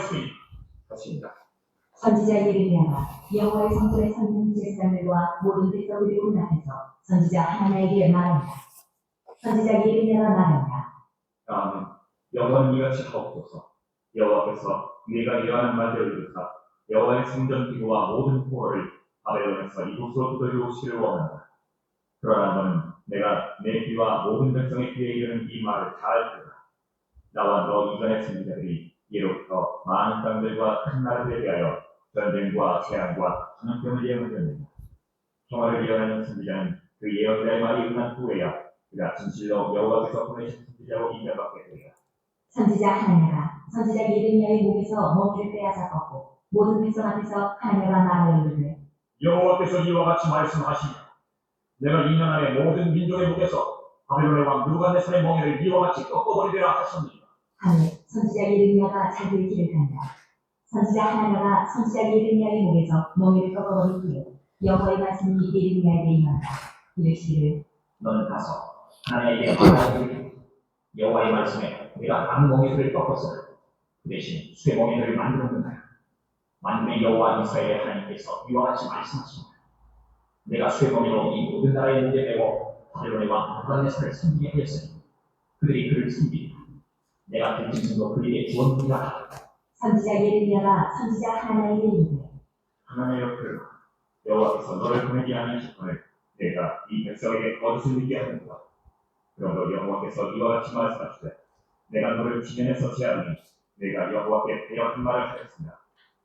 말씀이 것입니다. 선지자 예레미야가 여호와의 성전에 서 있는 제사장들과 모든 백성들이 앞에서 선지자 하나님에게 말한다. 선지자 예레미야가 말한다. 아멘. 여호와는 이같이 하옵소서. 여호와께서 내가 이러한 말대로 이루사 여호와의 성전 기구와 모든 포로를 바벨론에서 이곳으로 들여오시기를 원한다. 그러나 너는 내가 내 귀와 모든 백성의 귀에 이르는 이 말을 잘 들으라. 나와 너 이전의 선지자들이 예로부터 많은 땅들과 큰 나라들에 대하여 전쟁과 재앙과 전염병을 예언하였느니라. 평화를 예언하는 선지자는 그 예언자의 말이 끝난 후에야 그가 진실로 여호와께서 보내신 선지자로 인정받게 되리라. 선지자 하나냐가 선지자 예레미야의 목에서 멍에를 빼앗아 꺾고 모든 백성 앞에서 하나냐가 말하여 이르되 여호와께서 이와 같이 말씀하시니 내가 2년 안에 모든 민족의 목에서 바벨론의 왕 느부갓네살의 멍에를 이와 같이 꺾어버리리라 하셨느니라. 하늘 선지자 예레미야가 자기의 길을 간다. 선지자 하나냐가 선지자 예레미야의 목에서 멍에를 꺾어버린 후에 여호와의 말씀이 예레미야에게 임한다. 이르시기를 너는 가서 하나님에게 말하기를 여호와의 말씀에 내가 암멍에들을 꺾었으나 그 대신 쇠멍에들을 만들었느냐. 만군의 여호와 이스라엘의 하나님께서 이와 같이 말씀하십니다. 내가 쇠멍에로 이 모든 나라의 목에 메워 바벨론의 왕 느부갓네살을 섬기게 하였으니 그들이 그를 섬기리라. 내가 그 짐승도 그에게 주었느니라. 선지자 예레미야가 선지자 하나냐에게 이르되 하나님의 들으라. 여호와께서 너를 보내지 아니하셨거늘 내가 이 백성에게 거짓을 믿게 하는도다. 그러므로 여호와께서 이와 같이 말씀하시되 내가 너를 지면에서 제하노니 내가 여호와께 대역한 말을 하였으나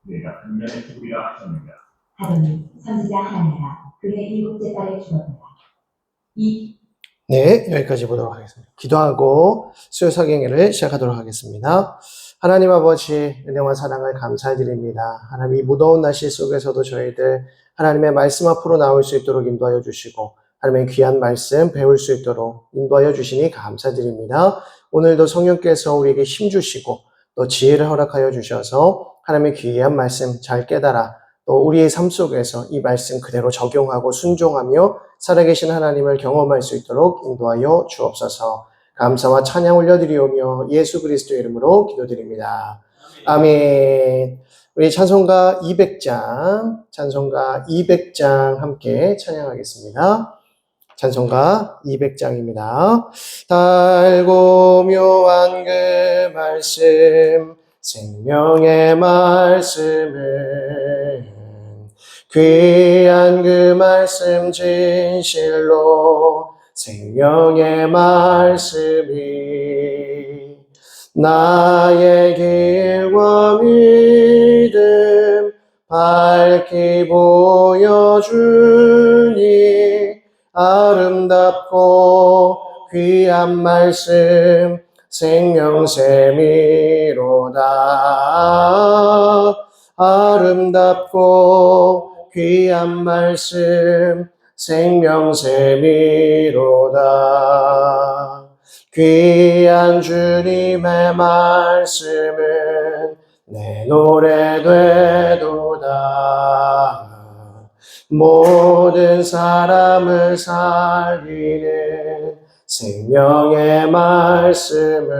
내가 근면에 죽으리라 하셨느니라. 하더니 선지자 하나냐가 그의 7째 딸에 죽었더라. 네, 여기까지 보도록 하겠습니다. 기도하고 수요 사경회를 시작하도록 하겠습니다. 하나님 아버지 은혜와 사랑을 감사드립니다. 하나님 이 무더운 날씨 속에서도 저희들 하나님의 말씀 앞으로 나올 수 있도록 인도하여 주시고 하나님의 귀한 말씀 배울 수 있도록 인도하여 주시니 감사드립니다. 오늘도 성령께서 우리에게 힘 주시고 또 지혜를 허락하여 주셔서 하나님의 귀한 말씀 잘 깨달아 또 우리의 삶 속에서 이 말씀 그대로 적용하고 순종하며 살아계신 하나님을 경험할 수 있도록 인도하여 주옵소서. 감사와 찬양 올려드리오며 예수 그리스도의 이름으로 기도드립니다. 아멘. 우리 찬송가 200장 함께 찬양하겠습니다. 찬송가 200장입니다. 달고 묘한 그 말씀 생명의 말씀은 귀한 그 말씀 진실로 생명의 말씀이 나의 길과 믿음 밝히 보여주니 아름답고 귀한 말씀 생명샘이로다. 아름답고 귀한 말씀 생명샘이로다. 귀한 주님의 말씀은 내 노래 되도다. 모든 사람을 살리는 생명의 말씀을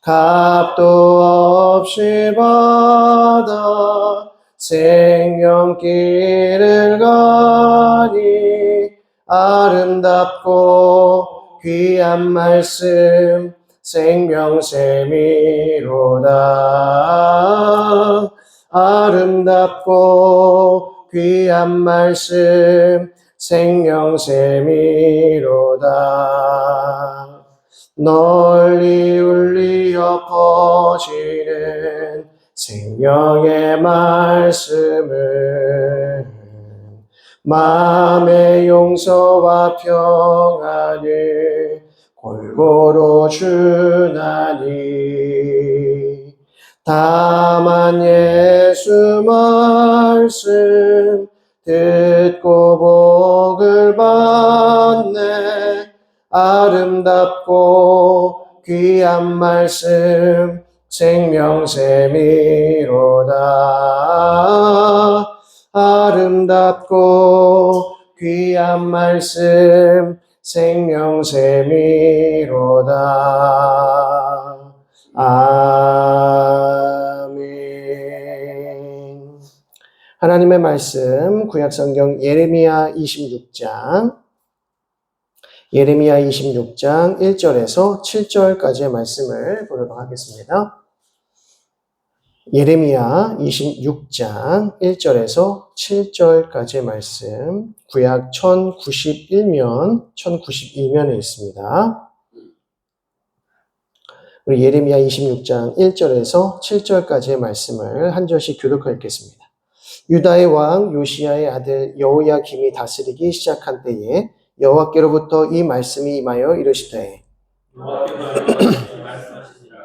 값도 없이 받아 생명길을 가니 아름답고 귀한 말씀 생명샘이로다. 아름답고 귀한 말씀 생명샘이로다. 널리 울리어 퍼지는 생명의 말씀은 마음의 용서와 평안을 골고루 주나니 다만 예수 말씀 듣고 복을 받네. 아름답고 귀한 말씀 생명샘이로다. 아름답고 귀한 말씀 생명샘이로다. 아멘. 하나님의 말씀 구약성경 예레미야 26장 1절에서 7절까지의 말씀을 보도록 하겠습니다. 예레미야 26장 1절에서 7절까지의 말씀, 구약 1091면, 1092면에 있습니다. 우리 예레미야 26장 1절에서 7절까지의 말씀을 한 절씩 교독하여 읽겠습니다. 유다의 왕 요시야의 아들 여호야김이 다스리기 시작한 때에 여호와께로부터 이 말씀이 임하여 이르시되 여호와께서 말씀하시니라.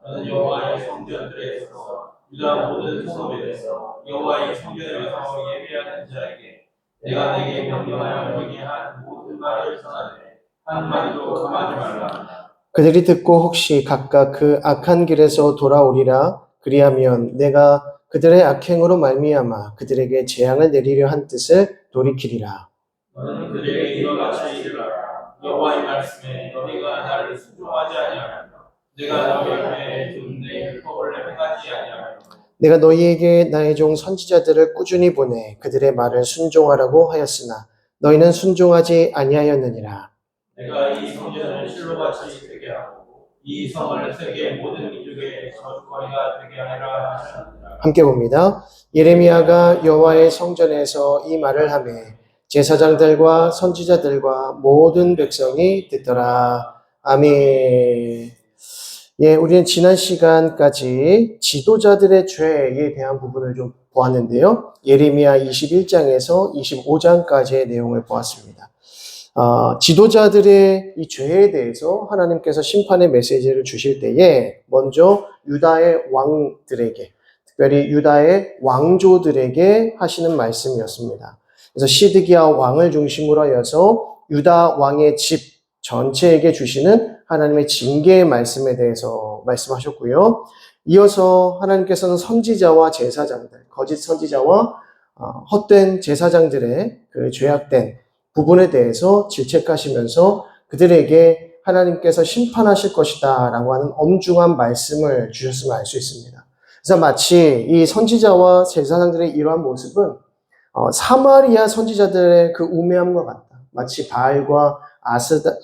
너는 여호와의 성전들에서 유다 모든 성읍에서 여호와의 성전에서 예배하는 자에게 내가 내게 명령하여 너에게 한 모든 말을 전하되 한 마디도 금하지 말라. 그들이 듣고 혹시 각각 그 악한 길에서 돌아오리라. 그리하면 내가 그들의 악행으로 말미암아 그들에게 재앙을 내리려 한 뜻을 돌이키리라. 너는 그들에게 이와 같이 이르라. 여호와의 말씀에 너희가 나를 순종하지 아니하며 내가 너희 앞에 둔 내 율법을 행하지 아니하며 내가 너희에게 나의 종 선지자들을 꾸준히 보내 그들의 말을 순종하라고 하였으나 너희는 순종하지 아니하였느니라. 내가 이 성전을 실로같이 되게 하고 이 성을 세계 모든 민족의 저주거리가 되게 하리라 하셨느니라. 함께 봅니다. 예레미야가 여호와의 성전에서 이 말을 하매 제사장들과 선지자들과 모든 백성이 듣더라. 아멘. 예, 우리는 지난 시간까지 지도자들의 죄에 대한 부분을 좀 보았는데요. 예레미야 21장에서 25장까지의 내용을 보았습니다. 지도자들의 이 죄에 대해서 하나님께서 심판의 메시지를 주실 때에 먼저 유다의 왕들에게, 특별히 유다의 왕조들에게 하시는 말씀이었습니다. 그래서 시드기야 왕을 중심으로 하여서 유다 왕의 집 전체에게 주시는 하나님의 징계의 말씀에 대해서 말씀하셨고요. 이어서 하나님께서는 선지자와 제사장들, 거짓 선지자와 헛된 제사장들의 그 죄악된 부분에 대해서 질책하시면서 그들에게 하나님께서 심판하실 것이다 라고 하는 엄중한 말씀을 주셨음을 알 수 있습니다. 그래서 마치 이 선지자와 제사장들의 이러한 모습은 사마리아 선지자들의 그 우매함과 같다. 마치 바알과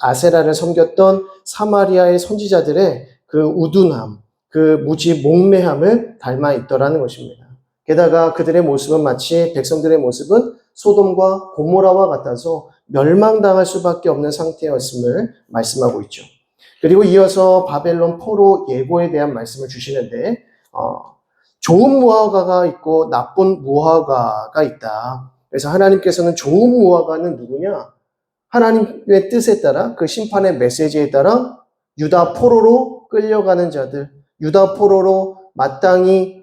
아세라를 섬겼던 사마리아의 선지자들의 그 우둔함, 그 무지 목매함을 닮아 있더라는 것입니다. 게다가 그들의 모습은 마치 백성들의 모습은 소돔과 고모라와 같아서 멸망당할 수밖에 없는 상태였음을 말씀하고 있죠. 그리고 이어서 바벨론 포로 예고에 대한 말씀을 주시는데 좋은 무화과가 있고 나쁜 무화과가 있다. 그래서 하나님께서는 좋은 무화과는 누구냐? 하나님의 뜻에 따라 그 심판의 메시지에 따라 유다 포로로 끌려가는 자들, 유다 포로로 마땅히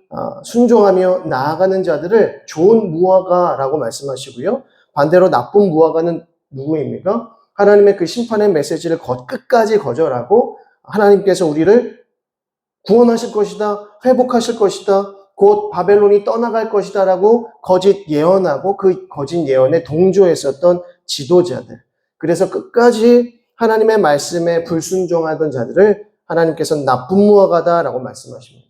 순종하며 나아가는 자들을 좋은 무화과라고 말씀하시고요. 반대로 나쁜 무화과는 누구입니까? 하나님의 그 심판의 메시지를 끝까지 거절하고 하나님께서 우리를 구원하실 것이다, 회복하실 것이다, 곧 바벨론이 떠나갈 것이다 라고 거짓 예언하고 그 거짓 예언에 동조했었던 지도자들. 그래서 끝까지 하나님의 말씀에 불순종하던 자들을 하나님께서는 나쁜 무화과다라고 말씀하십니다.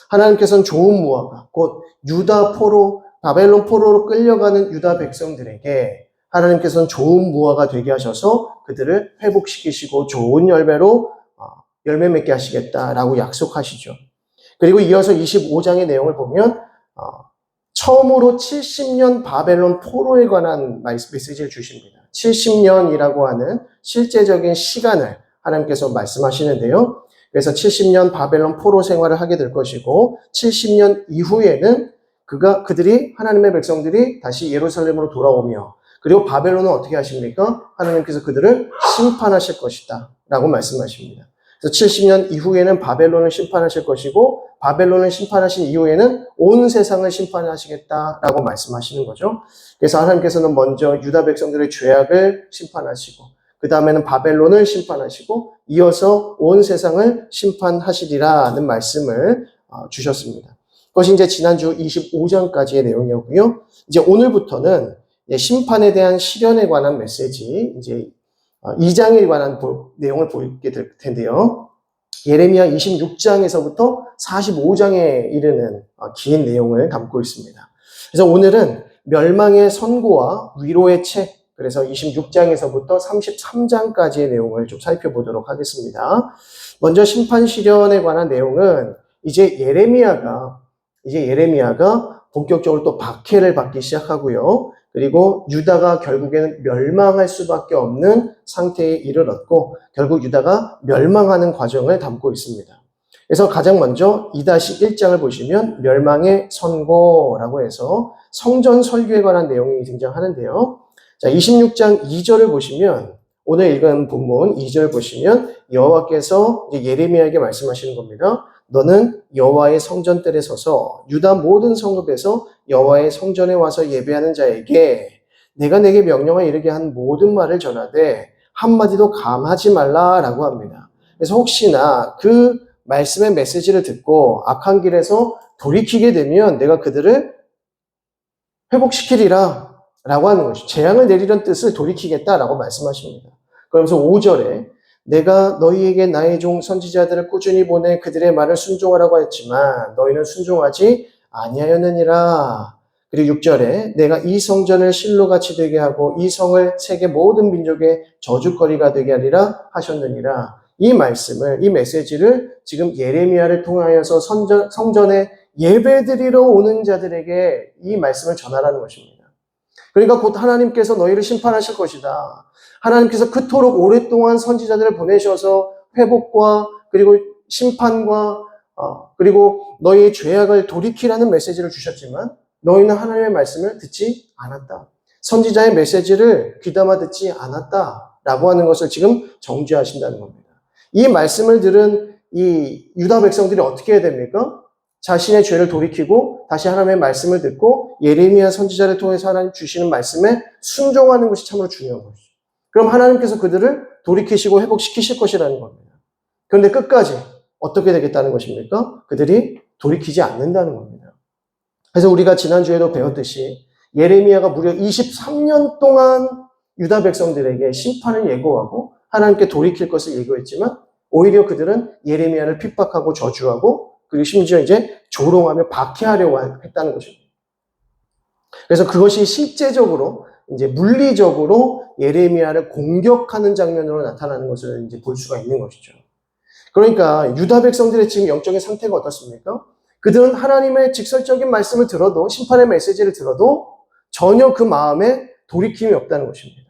하나님께서는 좋은 무화과, 곧 유다 포로, 바벨론 포로로 끌려가는 유다 백성들에게 하나님께서는 좋은 무화과 되게 하셔서 그들을 회복시키시고 좋은 열매로 열매 맺게 하시겠다라고 약속하시죠. 그리고 이어서 25장의 내용을 보면 처음으로 70년 바벨론 포로에 관한 메시지를 주십니다. 70년이라고 하는 실제적인 시간을 하나님께서 말씀하시는데요. 그래서 70년 바벨론 포로 생활을 하게 될 것이고 70년 이후에는 그들이 하나님의 백성들이 다시 예루살렘으로 돌아오며 그리고 바벨론은 어떻게 하십니까? 하나님께서 그들을 심판하실 것이다 라고 말씀하십니다. 그래서 70년 이후에는 바벨론을 심판하실 것이고 바벨론을 심판하신 이후에는 온 세상을 심판하시겠다라고 말씀하시는 거죠. 그래서 하나님께서는 먼저 유다 백성들의 죄악을 심판하시고 그 다음에는 바벨론을 심판하시고 이어서 온 세상을 심판하시리라는 말씀을 주셨습니다. 그것이 이제 지난주 25장까지의 내용이었고요. 이제 오늘부터는 심판에 대한 시련에 관한 메시지, 이제 2장에 관한 내용을 보게 될 텐데요. 예레미야 26장에서부터 45장에 이르는 긴 내용을 담고 있습니다. 그래서 오늘은 멸망의 선고와 위로의 책, 그래서 26장에서부터 33장까지의 내용을 좀 살펴보도록 하겠습니다. 먼저 심판 시련에 관한 내용은 이제 예레미야가 본격적으로 또 박해를 받기 시작하고요. 그리고 유다가 결국에는 멸망할 수밖에 없는 상태에 이르렀고 결국 유다가 멸망하는 과정을 담고 있습니다. 그래서 가장 먼저 2-1장을 보시면 멸망의 선고라고 해서 성전 설교에 관한 내용이 등장하는데요. 자, 26장 2절을 보시면 오늘 읽은 본문 2절 보시면 여호와께서 예레미야에게 말씀하시는 겁니다. 너는 여호와의 성전뜰에 서서 유다 모든 성읍에서 여호와의 성전에 와서 예배하는 자에게 내가 내게 명령하여 이르게 한 모든 말을 전하되 한마디도 감하지 말라라고 합니다. 그래서 혹시나 그 말씀의 메시지를 듣고 악한 길에서 돌이키게 되면 내가 그들을 회복시키리라 라고 하는 것이죠. 재앙을 내리려는 뜻을 돌이키겠다라고 말씀하십니다. 그러면서 5절에 내가 너희에게 나의 종 선지자들을 꾸준히 보내 그들의 말을 순종하라고 했지만 너희는 순종하지 아니하였느니라. 그리고 6절에 내가 이 성전을 실로같이 되게 하고 이 성을 세계 모든 민족의 저주거리가 되게 하리라 하셨느니라. 이 말씀을, 이 메시지를 지금 예레미야를 통하여서 성전에 예배드리러 오는 자들에게 이 말씀을 전하라는 것입니다. 그러니까 곧 하나님께서 너희를 심판하실 것이다. 하나님께서 그토록 오랫동안 선지자들을 보내셔서 회복과 그리고 심판과 그리고 너희의 죄악을 돌이키라는 메시지를 주셨지만 너희는 하나님의 말씀을 듣지 않았다. 선지자의 메시지를 귀담아 듣지 않았다라고 하는 것을 지금 정죄하신다는 겁니다. 이 말씀을 들은 이 유다 백성들이 어떻게 해야 됩니까? 자신의 죄를 돌이키고 다시 하나님의 말씀을 듣고 예레미야 선지자를 통해서 하나님 주시는 말씀에 순종하는 것이 참으로 중요한 것이죠. 그럼 하나님께서 그들을 돌이키시고 회복시키실 것이라는 겁니다. 그런데 끝까지 어떻게 되겠다는 것입니까? 그들이 돌이키지 않는다는 겁니다. 그래서 우리가 지난주에도 배웠듯이 예레미야가 무려 23년 동안 유다 백성들에게 심판을 예고하고 하나님께 돌이킬 것을 예고했지만 오히려 그들은 예레미야를 핍박하고 저주하고 그리고 심지어 이제 조롱하며 박해하려고 했다는 것입니다. 그래서 그것이 실제적으로 이제 물리적으로 예레미야를 공격하는 장면으로 나타나는 것을 이제 볼 수가 있는 것이죠. 그러니까 유다 백성들의 지금 영적인 상태가 어떻습니까? 그들은 하나님의 직설적인 말씀을 들어도 심판의 메시지를 들어도 전혀 그 마음에 돌이킴이 없다는 것입니다.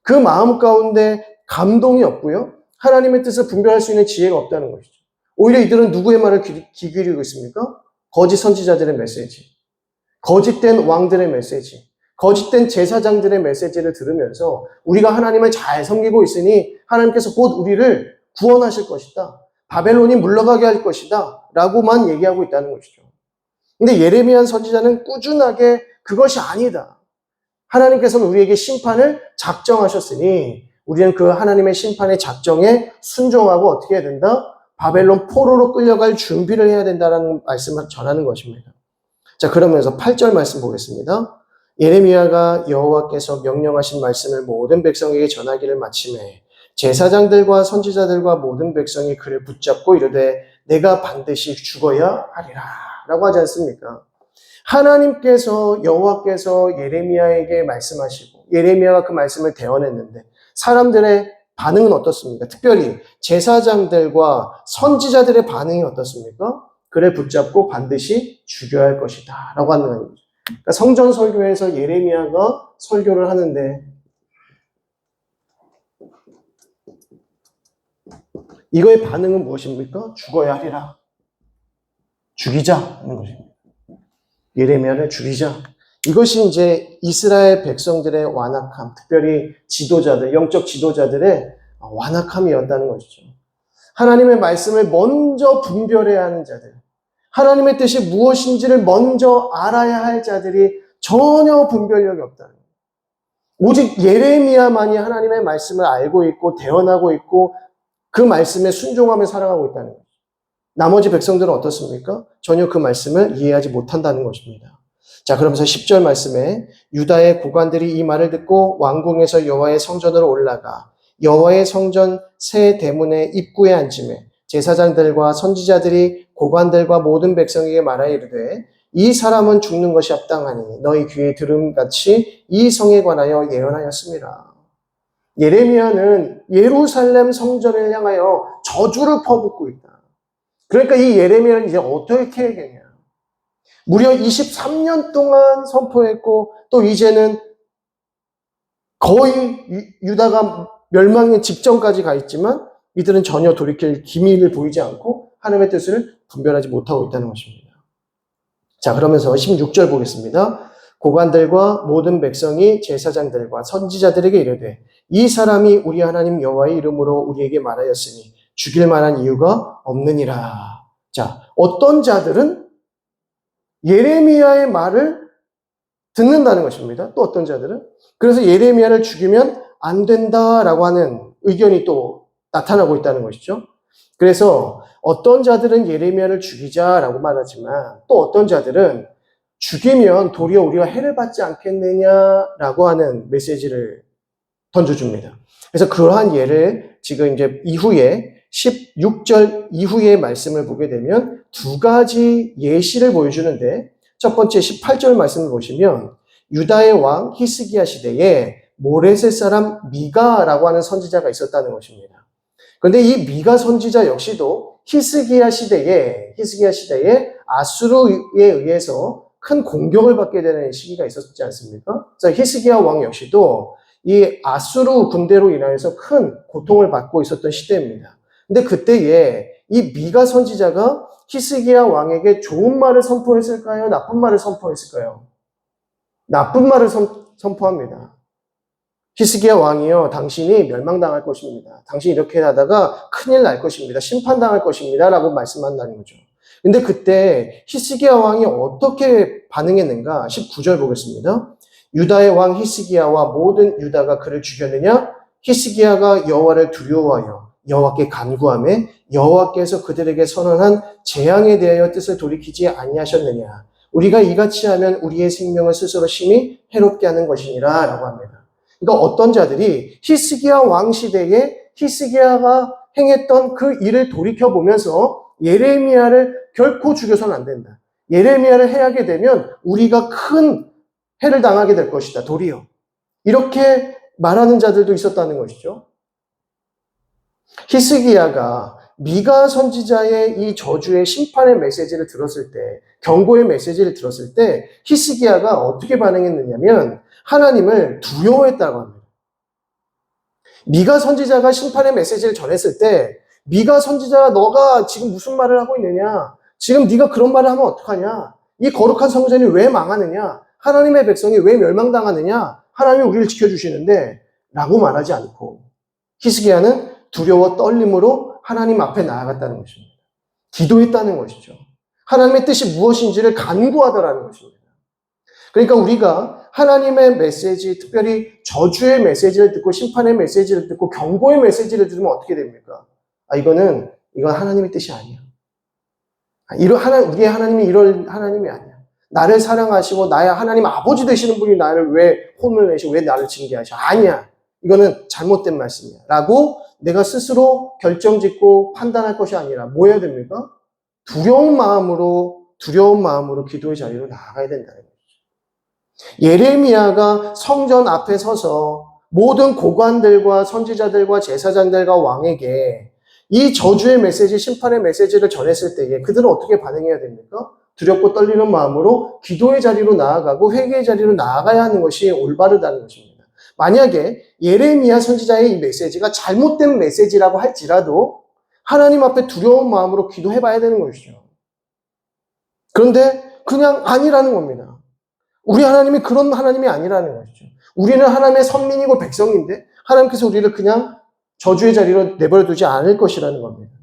그 마음 가운데 감동이 없고요. 하나님의 뜻을 분별할 수 있는 지혜가 없다는 것이죠. 오히려 이들은 누구의 말을 귀 기울이고 있습니까? 거짓 선지자들의 메시지, 거짓된 왕들의 메시지, 거짓된 제사장들의 메시지를 들으면서 우리가 하나님을 잘 섬기고 있으니 하나님께서 곧 우리를 구원하실 것이다. 바벨론이 물러가게 할 것이다. 라고만 얘기하고 있다는 것이죠. 근데 예레미야 선지자는 꾸준하게 그것이 아니다. 하나님께서는 우리에게 심판을 작정하셨으니 우리는 그 하나님의 심판의 작정에 순종하고 어떻게 해야 된다? 바벨론 포로로 끌려갈 준비를 해야 된다는 말씀을 전하는 것입니다. 자, 그러면서 8절 말씀 보겠습니다. 예레미야가 여호와께서 명령하신 말씀을 모든 백성에게 전하기를 마치매 제사장들과 선지자들과 모든 백성이 그를 붙잡고 이르되 내가 반드시 죽어야 하리라 라고 하지 않습니까? 하나님께서 여호와께서 예레미야에게 말씀하시고 예레미야가 그 말씀을 대언했는데 사람들의 반응은 어떻습니까? 특별히 제사장들과 선지자들의 반응이 어떻습니까? 그를 붙잡고 반드시 죽여야 할 것이다 라고 하는 거죠. 그러니까 성전 설교에서 예레미야가 설교를 하는데 이거의 반응은 무엇입니까? 죽어야 하리라. 죽이자 하는 것입니다. 예레미야를 죽이자. 이것이 이제 이스라엘 백성들의 완악함, 특별히 지도자들, 영적 지도자들의 완악함이었다는 것이죠. 하나님의 말씀을 먼저 분별해야 하는 자들, 하나님의 뜻이 무엇인지를 먼저 알아야 할 자들이 전혀 분별력이 없다는 거예요. 오직 예레미야만이 하나님의 말씀을 알고 있고 대언하고 있고 그 말씀에 순종하며 살아가고 있다는 거예요. 나머지 백성들은 어떻습니까? 전혀 그 말씀을 이해하지 못한다는 것입니다. 자, 그러면서 10절 말씀에 유다의 고관들이 이 말을 듣고 왕궁에서 여호와의 성전으로 올라가 여호와의 성전 새 대문의 입구에 앉으매 제사장들과 선지자들이 고관들과 모든 백성에게 말하여 이르되 이 사람은 죽는 것이 합당하니 너희 귀에 들음같이 이 성에 관하여 예언하였습니다. 예레미야는 예루살렘 성전을 향하여 저주를 퍼붓고 있다. 그러니까 이 예레미야는 이제 어떻게 해야겠냐. 무려 23년 동안 선포했고 또 이제는 거의 유다가 멸망의 직전까지 가 있지만 이들은 전혀 돌이킬 기미를 보이지 않고 하나님의 뜻을 분별하지 못하고 있다는 것입니다. 자, 그러면서 16절 보겠습니다. 고관들과 모든 백성이 제사장들과 선지자들에게 이르되 이 사람이 우리 하나님 여호와의 이름으로 우리에게 말하였으니 죽일 만한 이유가 없느니라. 자, 어떤 자들은 예레미야의 말을 듣는다는 것입니다. 또 어떤 자들은 그래서 예레미야를 죽이면 안 된다라고 하는 의견이 또 나타나고 있다는 것이죠. 그래서 어떤 자들은 예레미야를 죽이자라고 말하지만 또 어떤 자들은 죽이면 도리어 우리가 해를 받지 않겠느냐라고 하는 메시지를 던져줍니다. 그래서 그러한 예를 지금 이제 이후에 16절 이후의 말씀을 보게 되면 두 가지 예시를 보여주는데 첫 번째 18절 말씀을 보시면 유다의 왕 히스기야 시대에 모레셋 사람 미가라고 하는 선지자가 있었다는 것입니다. 그런데 이 미가 선지자 역시도 히스기야 시대에 아수르에 의해서 큰 공격을 받게 되는 시기가 있었지 않습니까? 그래서 히스기야 왕 역시도 이 아수르 군대로 인하여서 큰 고통을 받고 있었던 시대입니다. 근데 그때에 이 미가 선지자가 히스기야 왕에게 좋은 말을 선포했을까요? 나쁜 말을 선포했을까요? 나쁜 말을 선포합니다. 히스기야 왕이요, 당신이 멸망당할 것입니다. 당신이 이렇게 하다가 큰일 날 것입니다. 심판당할 것입니다. 라고 말씀한다는 거죠. 근데 그때 히스기야 왕이 어떻게 반응했는가? 19절 보겠습니다. 유다의 왕 히스기야와 모든 유다가 그를 죽였느냐? 히스기야가 여호와를 두려워하여 여호와께 간구하며 여호와께서 그들에게 선언한 재앙에 대하여 뜻을 돌이키지 아니하셨느냐? 우리가 이같이 하면 우리의 생명을 스스로 심히 해롭게 하는 것이니라 라고 합니다. 그러니까 어떤 자들이 히스기야 왕 시대에 히스기야가 행했던 그 일을 돌이켜보면서 예레미야를 결코 죽여서는 안 된다. 예레미야를 해하게 되면 우리가 큰 해를 당하게 될 것이다. 도리어. 이렇게 말하는 자들도 있었다는 것이죠. 히스기야가 미가 선지자의 이 저주의 심판의 메시지를 들었을 때, 경고의 메시지를 들었을 때 히스기야가 어떻게 반응했느냐면 하나님을 두려워했다고 합니다. 미가 선지자가 심판의 메시지를 전했을 때 미가 선지자가 너가 지금 무슨 말을 하고 있느냐? 지금 네가 그런 말을 하면 어떡하냐? 이 거룩한 성전이 왜 망하느냐? 하나님의 백성이 왜 멸망당하느냐? 하나님이 우리를 지켜주시는데 라고 말하지 않고 히스기야는 두려워 떨림으로 하나님 앞에 나아갔다는 것입니다. 기도했다는 것이죠. 하나님의 뜻이 무엇인지를 간구하더라는 것입니다. 그러니까 우리가 하나님의 메시지, 특별히 저주의 메시지를 듣고 심판의 메시지를 듣고 경고의 메시지를 들으면 어떻게 됩니까? 이건 하나님의 뜻이 아니야. 우리의 하나님이 이럴 하나님이 아니야. 나를 사랑하시고 나의 하나님 아버지 되시는 분이 나를 왜 혼을 내시고 왜 나를 징계하셔? 아니야. 이거는 잘못된 말씀이야. 라고 내가 스스로 결정짓고 판단할 것이 아니라 뭐 해야 됩니까? 두려운 마음으로 기도의 자리로 나아가야 된다는 거죠. 예레미야가 성전 앞에 서서 모든 고관들과 선지자들과 제사장들과 왕에게 이 저주의 메시지, 심판의 메시지를 전했을 때에 그들은 어떻게 반응해야 됩니까? 두렵고 떨리는 마음으로 기도의 자리로 나아가고 회개의 자리로 나아가야 하는 것이 올바르다는 것입니다. 만약에 예레미야 선지자의 이 메시지가 잘못된 메시지라고 할지라도 하나님 앞에 두려운 마음으로 기도해봐야 되는 것이죠. 그런데 그냥 아니라는 겁니다. 우리 하나님이 그런 하나님이 아니라는 것이죠. 우리는 하나님의 선민이고 백성인데 하나님께서 우리를 그냥 저주의 자리로 내버려 두지 않을 것이라는 겁니다.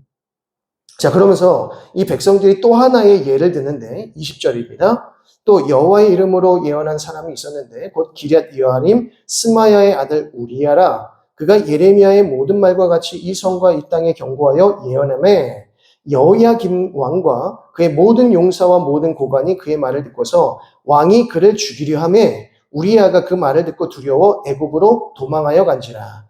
자, 그러면서 이 백성들이 또 하나의 예를 드는데 20절입니다. 또 여호와의 이름으로 예언한 사람이 있었는데 곧 기럇 여아림 스마야의 아들 우리야라. 그가 예레미야의 모든 말과 같이 이 성과 이 땅에 경고하여 예언하매 여호야김 왕과 그의 모든 용사와 모든 고관이 그의 말을 듣고서 왕이 그를 죽이려 하매 우리야가 그 말을 듣고 두려워 애굽으로 도망하여 간지라.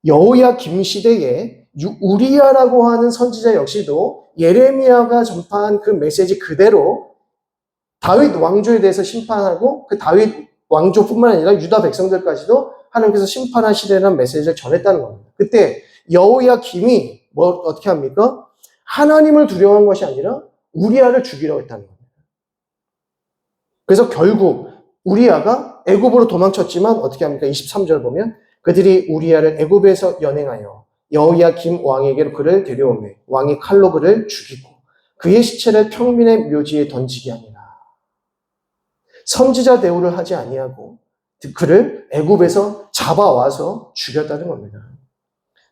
여호야김 시대에 우리야라고 하는 선지자 역시도 예레미야가 전파한 그 메시지 그대로 다윗 왕조에 대해서 심판하고 그 다윗 왕조뿐만 아니라 유다 백성들까지도 하나님께서 심판하시려는 메시지를 전했다는 겁니다. 그때 여호야김이 어떻게 합니까? 하나님을 두려워한 것이 아니라 우리아를 죽이려고 했다는 겁니다. 그래서 결국 우리아가 애굽으로 도망쳤지만 어떻게 합니까? 23절 보면 그들이 우리아를 애굽에서 연행하여 여호야김 왕에게로 그를 데려오며 왕이 칼로 그를 죽이고 그의 시체를 평민의 묘지에 던지게 하니라. 선지자 대우를 하지 아니하고 그를 애굽에서 잡아와서 죽였다는 겁니다.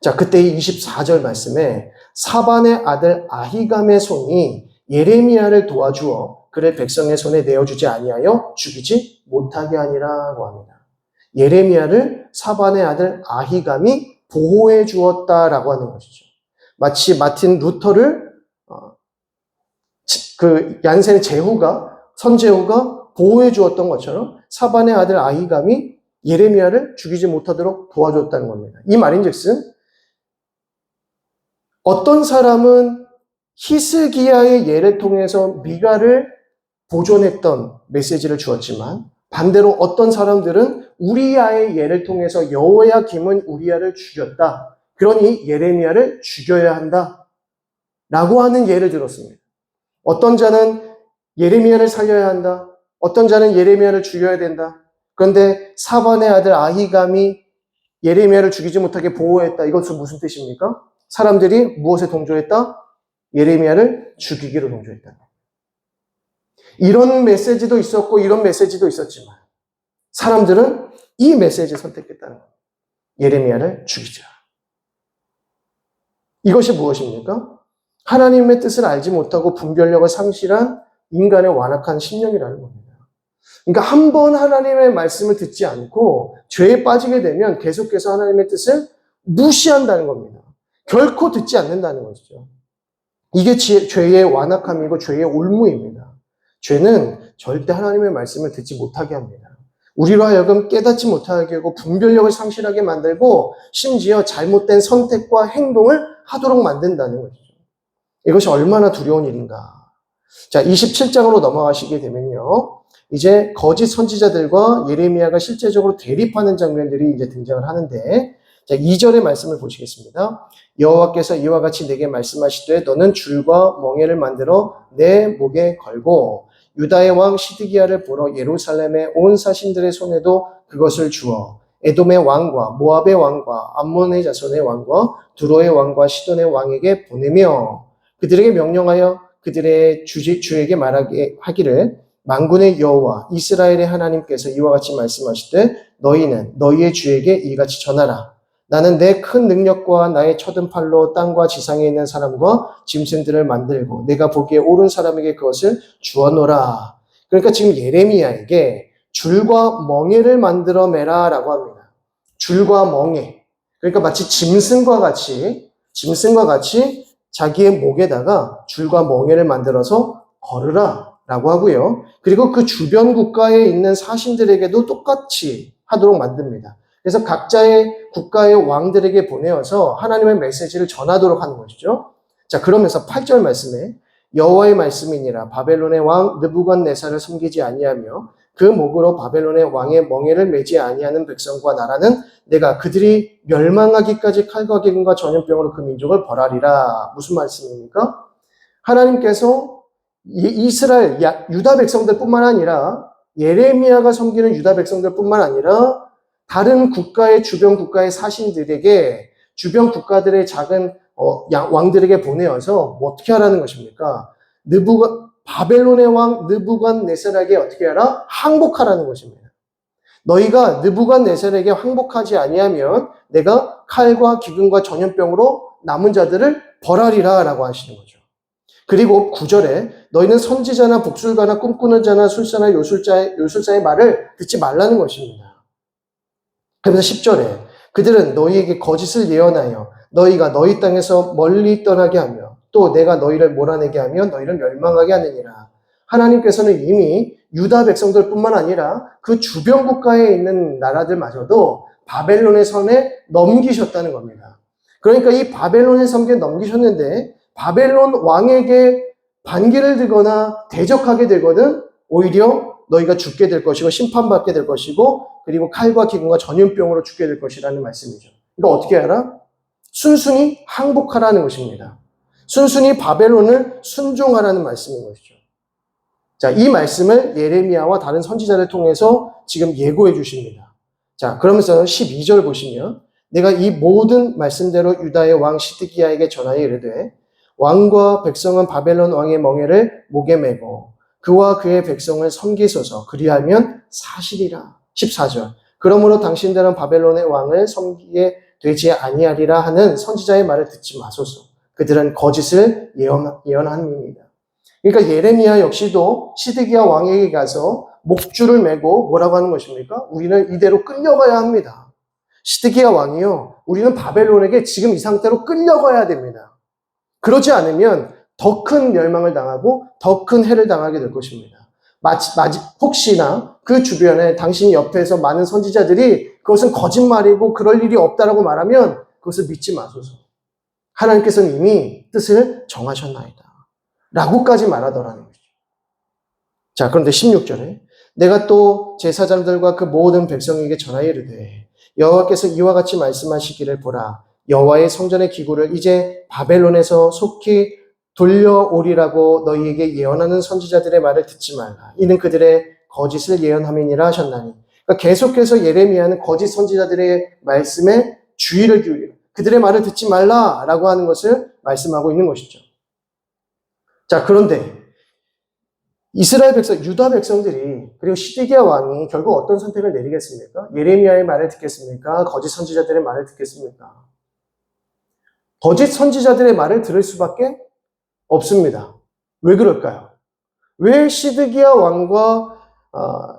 자, 그때 이 24절 말씀에 사반의 아들 아히감의 손이 예레미야를 도와주어 그를 백성의 손에 내어주지 아니하여 죽이지 못하게 하니라고 합니다. 예레미야를 사반의 아들 아히감이 보호해 주었다라고 하는 것이죠. 마치 마틴 루터를 그 얀센 선제후가 보호해 주었던 것처럼 사반의 아들 아히감이 예레미야를 죽이지 못하도록 도와줬다는 겁니다. 이 말인즉슨 어떤 사람은 히스기야의 예를 통해서 미가를 보존했던 메시지를 주었지만 반대로 어떤 사람들은 우리야의 예를 통해서 여호야김은 우리야를 죽였다. 그러니 예레미야를 죽여야 한다. 라고 하는 예를 들었습니다. 어떤 자는 예레미야를 살려야 한다. 어떤 자는 예레미야를 죽여야 된다. 그런데 사반의 아들 아히감이 예레미야를 죽이지 못하게 보호했다. 이것은 무슨 뜻입니까? 사람들이 무엇에 동조했다? 예레미야를 죽이기로 동조했다. 이런 메시지도 있었고 이런 메시지도 있었지만 사람들은 이 메시지를 선택했다는 거예요. 예레미야를 죽이자. 이것이 무엇입니까? 하나님의 뜻을 알지 못하고 분별력을 상실한 인간의 완악한 심령이라는 겁니다. 그러니까 한 번 하나님의 말씀을 듣지 않고 죄에 빠지게 되면 계속해서 하나님의 뜻을 무시한다는 겁니다. 결코 듣지 않는다는 것이죠. 이게 죄의 완악함이고 죄의 올무입니다. 죄는 절대 하나님의 말씀을 듣지 못하게 합니다. 우리로 하여금 깨닫지 못하게 하고 분별력을 상실하게 만들고 심지어 잘못된 선택과 행동을 하도록 만든다는 것이죠. 이것이 얼마나 두려운 일인가. 자, 27장으로 넘어가시게 되면요. 이제 거짓 선지자들과 예레미야가 실제적으로 대립하는 장면들이 이제 등장을 하는데, 자, 2절의 말씀을 보시겠습니다. 여호와께서 이와 같이 내게 말씀하시되 너는 줄과 멍에를 만들어 내 목에 걸고 유다의 왕 시드기야를 보러 예루살렘의 온 사신들의 손에도 그것을 주어 에돔의 왕과 모압의 왕과 암몬의 자손의 왕과 두로의 왕과 시돈의 왕에게 보내며 그들에게 명령하여 그들의 주에게 말하게 하기를 만군의 여호와 이스라엘의 하나님께서 이와 같이 말씀하시되 너희는 너희의 주에게 이같이 전하라. 나는 내 큰 능력과 나의 쳐든 팔로 땅과 지상에 있는 사람과 짐승들을 만들고 내가 보기에 옳은 사람에게 그것을 주어노라. 그러니까 지금 예레미야에게 줄과 멍에를 만들어 매라 라고 합니다. 줄과 멍에. 그러니까 마치 짐승과 같이 자기의 목에다가 줄과 멍에를 만들어서 걸으라 라고 하고요. 그리고 그 주변 국가에 있는 사신들에게도 똑같이 하도록 만듭니다. 그래서 각자의 국가의 왕들에게 보내어서 하나님의 메시지를 전하도록 하는 것이죠. 자, 그러면서 8절 말씀에 여호와의 말씀이니라 바벨론의 왕 느부갓네살을 섬기지 아니하며 그 목으로 바벨론의 왕의 멍에를 매지 아니하는 백성과 나라는 내가 그들이 멸망하기까지 칼과 기근과 전염병으로 그 민족을 벌하리라. 무슨 말씀입니까? 하나님께서 이스라엘 유다 백성들뿐만 아니라 예레미야가 섬기는 유다 백성들뿐만 아니라 다른 국가의 주변 국가의 사신들에게 주변 국가들의 작은 왕들에게 보내어서 어떻게 하라는 것입니까? 바벨론의 왕 느부갓네살에게 어떻게 하라? 항복하라는 것입니다. 너희가 느부갓네살에게 항복하지 아니하면 내가 칼과 기근과 전염병으로 남은 자들을 벌하리라 라고 하시는 거죠. 그리고 9절에 너희는 선지자나 복술가나 꿈꾸는 자나 술사나 요술자의 말을 듣지 말라는 것입니다. 그래서 10절에 그들은 너희에게 거짓을 예언하여 너희가 너희 땅에서 멀리 떠나게 하며 또 내가 너희를 몰아내게 하며 너희를 멸망하게 하느니라. 하나님께서는 이미 유다 백성들뿐만 아니라 그 주변 국가에 있는 나라들마저도 바벨론의 손에 넘기셨다는 겁니다. 그러니까 이 바벨론의 손에 넘기셨는데 바벨론 왕에게 반기를 들거나 대적하게 되거든 오히려 너희가 죽게 될 것이고 심판받게 될 것이고 그리고 칼과 기근과 전염병으로 죽게 될 것이라는 말씀이죠. 그러니까 어떻게 하라? 순순히 항복하라는 것입니다. 순순히 바벨론을 순종하라는 말씀인 것이죠. 자, 이 말씀을 예레미야와 다른 선지자를 통해서 지금 예고해 주십니다. 자, 그러면서 12절 보시면 내가 이 모든 말씀대로 유다의 왕 시드기야에게 전하여 이르되 왕과 백성은 바벨론 왕의 멍에를 목에 메고 그와 그의 백성을 섬기소서 그리하면 사실이라. 14절 그러므로 당신들은 바벨론의 왕을 섬기게 되지 아니하리라 하는 선지자의 말을 듣지 마소서. 그들은 거짓을 예언함입니다. 그러니까 예레미야 역시도 시드기야 왕에게 가서 목줄을 메고 뭐라고 하는 것입니까? 우리는 이대로 끌려가야 합니다. 시드기야 왕이요, 우리는 바벨론에게 지금 이 상태로 끌려가야 됩니다. 그러지 않으면 더 큰 멸망을 당하고 더 큰 해를 당하게 될 것입니다. 혹시나 그 주변에 당신 옆에서 많은 선지자들이 그것은 거짓말이고 그럴 일이 없다라고 말하면 그것을 믿지 마소서. 하나님께서는 이미 뜻을 정하셨나이다. 라고까지 말하더라는 거죠. 자, 그런데 16절에 내가 또 제사장들과 그 모든 백성에게 전하여 이르되 여호와께서 이와 같이 말씀하시기를 보라. 여호와의 성전의 기구를 이제 바벨론에서 속히 돌려오리라고 너희에게 예언하는 선지자들의 말을 듣지 말라. 이는 그들의 거짓을 예언함이니라 하셨나니. 그러니까 계속해서 예레미야는 거짓 선지자들의 말씀에 주의를 기울이라. 그들의 말을 듣지 말라라고 하는 것을 말씀하고 있는 것이죠. 자, 그런데 이스라엘 백성, 유다 백성들이 그리고 시드기야 왕이 결국 어떤 선택을 내리겠습니까? 예레미야의 말을 듣겠습니까? 거짓 선지자들의 말을 듣겠습니까? 거짓 선지자들의 말을 들을 수밖에 없습니다. 왜 그럴까요? 왜 시드기야 왕과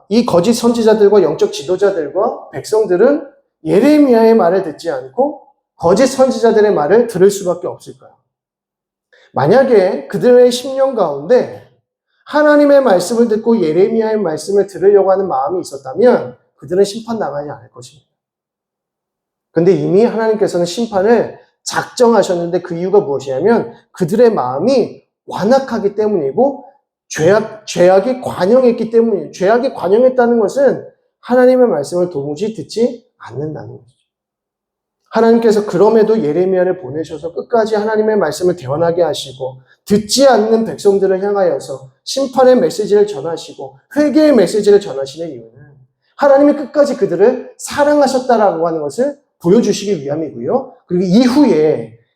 이 거짓 선지자들과 영적 지도자들과 백성들은 예레미야의 말을 듣지 않고 거짓 선지자들의 말을 들을 수밖에 없을까요? 만약에 그들의 심령 가운데 하나님의 말씀을 듣고 예레미야의 말씀을 들으려고 하는 마음이 있었다면 그들은 심판당하지 않을 것입니다. 그런데 이미 하나님께서는 심판을 작정하셨는데 그 이유가 무엇이냐면 그들의 마음이 완악하기 때문이고 죄악이 관영했기 때문이에요. 죄악이 관영했다는 것은 하나님의 말씀을 도무지 듣지 않는다는 거죠. 하나님께서 그럼에도 예레미야를 보내셔서 끝까지 하나님의 말씀을 대언하게 하시고 듣지 않는 백성들을 향하여서 심판의 메시지를 전하시고 회개의 메시지를 전하시는 이유는 하나님이 끝까지 그들을 사랑하셨다라고 하는 것을 보여주시기 위함이고요. 그리고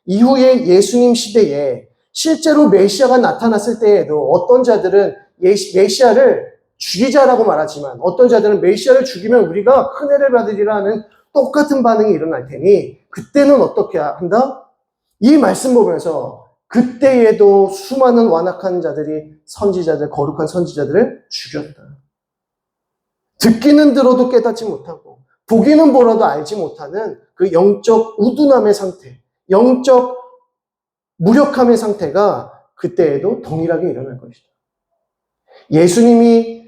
이후에 예수님 시대에 실제로 메시아가 나타났을 때에도 어떤 자들은 메시아를 죽이자라고 말하지만 어떤 자들은 메시아를 죽이면 우리가 큰 해를 받으리라는 똑같은 반응이 일어날 테니 그때는 어떻게 한다? 이 말씀 보면서 그때에도 수많은 완악한 자들이 선지자들, 거룩한 선지자들을 죽였다. 듣기는 들어도 깨닫지 못하고 보기는 보라도 알지 못하는 그 영적 우둔함의 상태, 영적 무력함의 상태가 그때에도 동일하게 일어날 것이다. 예수님이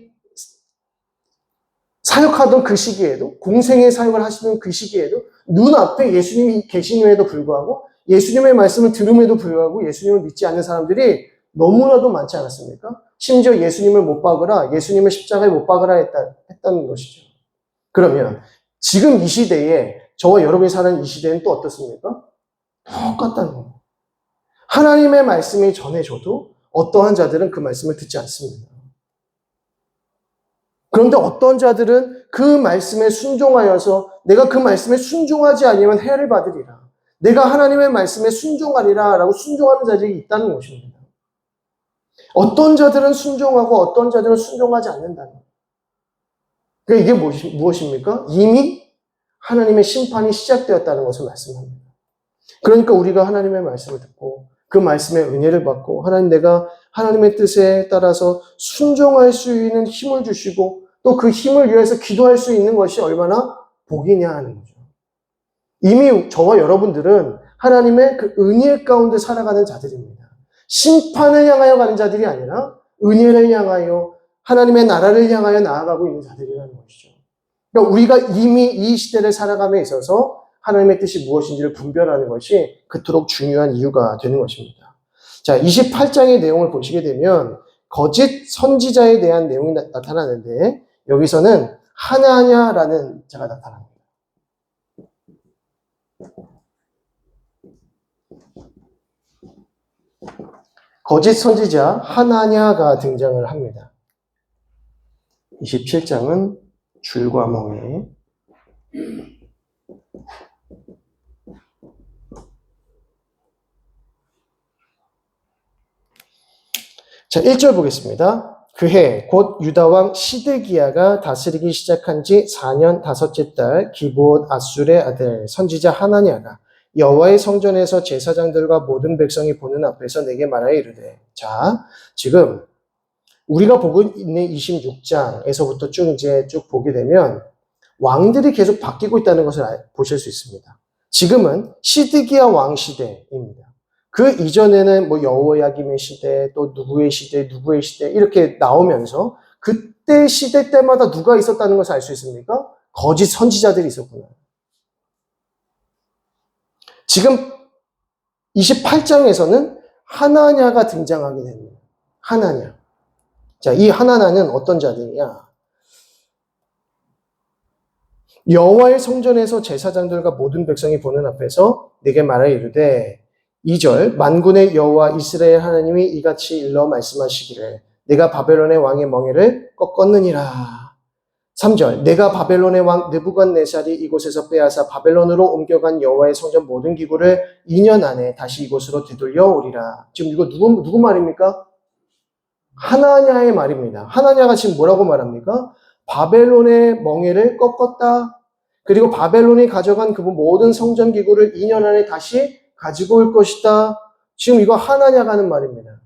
사역하던 그 시기에도, 공생의 사역을 하시는 그 시기에도 눈앞에 예수님이 계심에도 불구하고 예수님의 말씀을 들음에도 불구하고 예수님을 믿지 않는 사람들이 너무나도 많지 않았습니까? 심지어 예수님을 못 박으라, 예수님을 십자가에 못 박으라 했다는 것이죠. 그러면 지금 이 시대에 저와 여러분이 사는 이 시대는 또 어떻습니까? 똑같다는 겁니다. 하나님의 말씀이 전해져도 어떠한 자들은 그 말씀을 듣지 않습니다. 그런데 어떤 자들은 그 말씀에 순종하여서 내가 그 말씀에 순종하지 않으면 해를 받으리라. 내가 하나님의 말씀에 순종하리라 라고 순종하는 자들이 있다는 것입니다. 어떤 자들은 순종하고 어떤 자들은 순종하지 않는다는 거예요. 그러니까 이게 무엇입니까? 이미 하나님의 심판이 시작되었다는 것을 말씀합니다. 그러니까 우리가 하나님의 말씀을 듣고 그 말씀의 은혜를 받고 내가 하나님의 뜻에 따라서 순종할 수 있는 힘을 주시고 또 그 힘을 위해서 기도할 수 있는 것이 얼마나 복이냐 하는 거죠. 이미 저와 여러분들은 하나님의 그 은혜 가운데 살아가는 자들입니다. 심판을 향하여 가는 자들이 아니라 은혜를 향하여 하나님의 나라를 향하여 나아가고 있는 자들이라는 것이죠. 그러니까 우리가 이미 이 시대를 살아감에 있어서 하나님의 뜻이 무엇인지를 분별하는 것이 그토록 중요한 이유가 되는 것입니다. 자, 28장의 내용을 보시게 되면 거짓 선지자에 대한 내용이 나타나는데 여기서는 하나냐라는 자가 나타납니다. 거짓 선지자 하나냐가 등장을 합니다. 27장은 줄과 멍에 자, 1절 보겠습니다. 그해 곧 유다왕 시드기야가 다스리기 시작한 지 4년 다섯째 달 기브온 아술의 아들 선지자 하나냐가 여호와의 성전에서 제사장들과 모든 백성이 보는 앞에서 내게 말하여 이르되. 자, 지금 우리가 보고 있는 26장에서부터 쭉 보게 되면 왕들이 계속 바뀌고 있다는 것을 보실 수 있습니다. 지금은 시드기야 왕 시대입니다. 그 이전에는 뭐 여호야김의 시대, 또 누구의 시대 이렇게 나오면서 그때 시대 때마다 누가 있었다는 것을 알 수 있습니까? 거짓 선지자들이 있었구나. 지금 28장에서는 하나냐가 등장하게 됩니다. 하나냐. 자, 이 하나냐는 어떤 자들이냐? 여호와의 성전에서 제사장들과 모든 백성이 보는 앞에서 내게 말하여 이르되 2절 만군의 여호와 이스라엘 하나님이 이같이 일러 말씀하시기를 내가 바벨론의 왕의 멍에를 꺾었느니라. 3절 내가 바벨론의 왕 느부갓네살이 이곳에서 빼앗아 바벨론으로 옮겨간 여호와의 성전 모든 기구를 2년 안에 다시 이곳으로 되돌려 오리라. 지금 이거 누구 말입니까? 하나냐의 말입니다. 하나냐가 지금 뭐라고 말합니까? 바벨론의 멍에를 꺾었다. 그리고 바벨론이 가져간 그 모든 성전 기구를 2년 안에 다시 가지고 올 것이다. 지금 이거 하나냐가 하는 말입니다.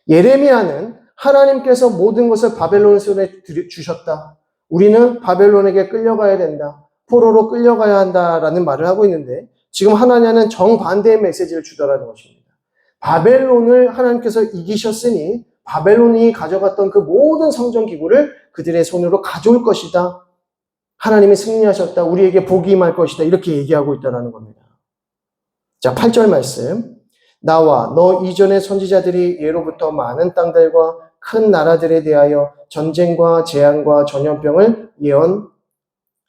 예레미야는 하나님께서 모든 것을 바벨론 손에 주셨다. 우리는 바벨론에게 끌려가야 된다. 포로로 끌려가야 한다라는 말을 하고 있는데 지금 하나냐는 정반대의 메시지를 주더라는 것입니다. 바벨론을 하나님께서 이기셨으니 바벨론이 가져갔던 그 모든 성전 기구를 그들의 손으로 가져올 것이다. 하나님이 승리하셨다. 우리에게 복이 임할 것이다. 이렇게 얘기하고 있다는 겁니다. 자, 8절 말씀. 나와 너 이전의 선지자들이 예로부터 많은 땅들과 큰 나라들에 대하여 전쟁과 재앙과 전염병을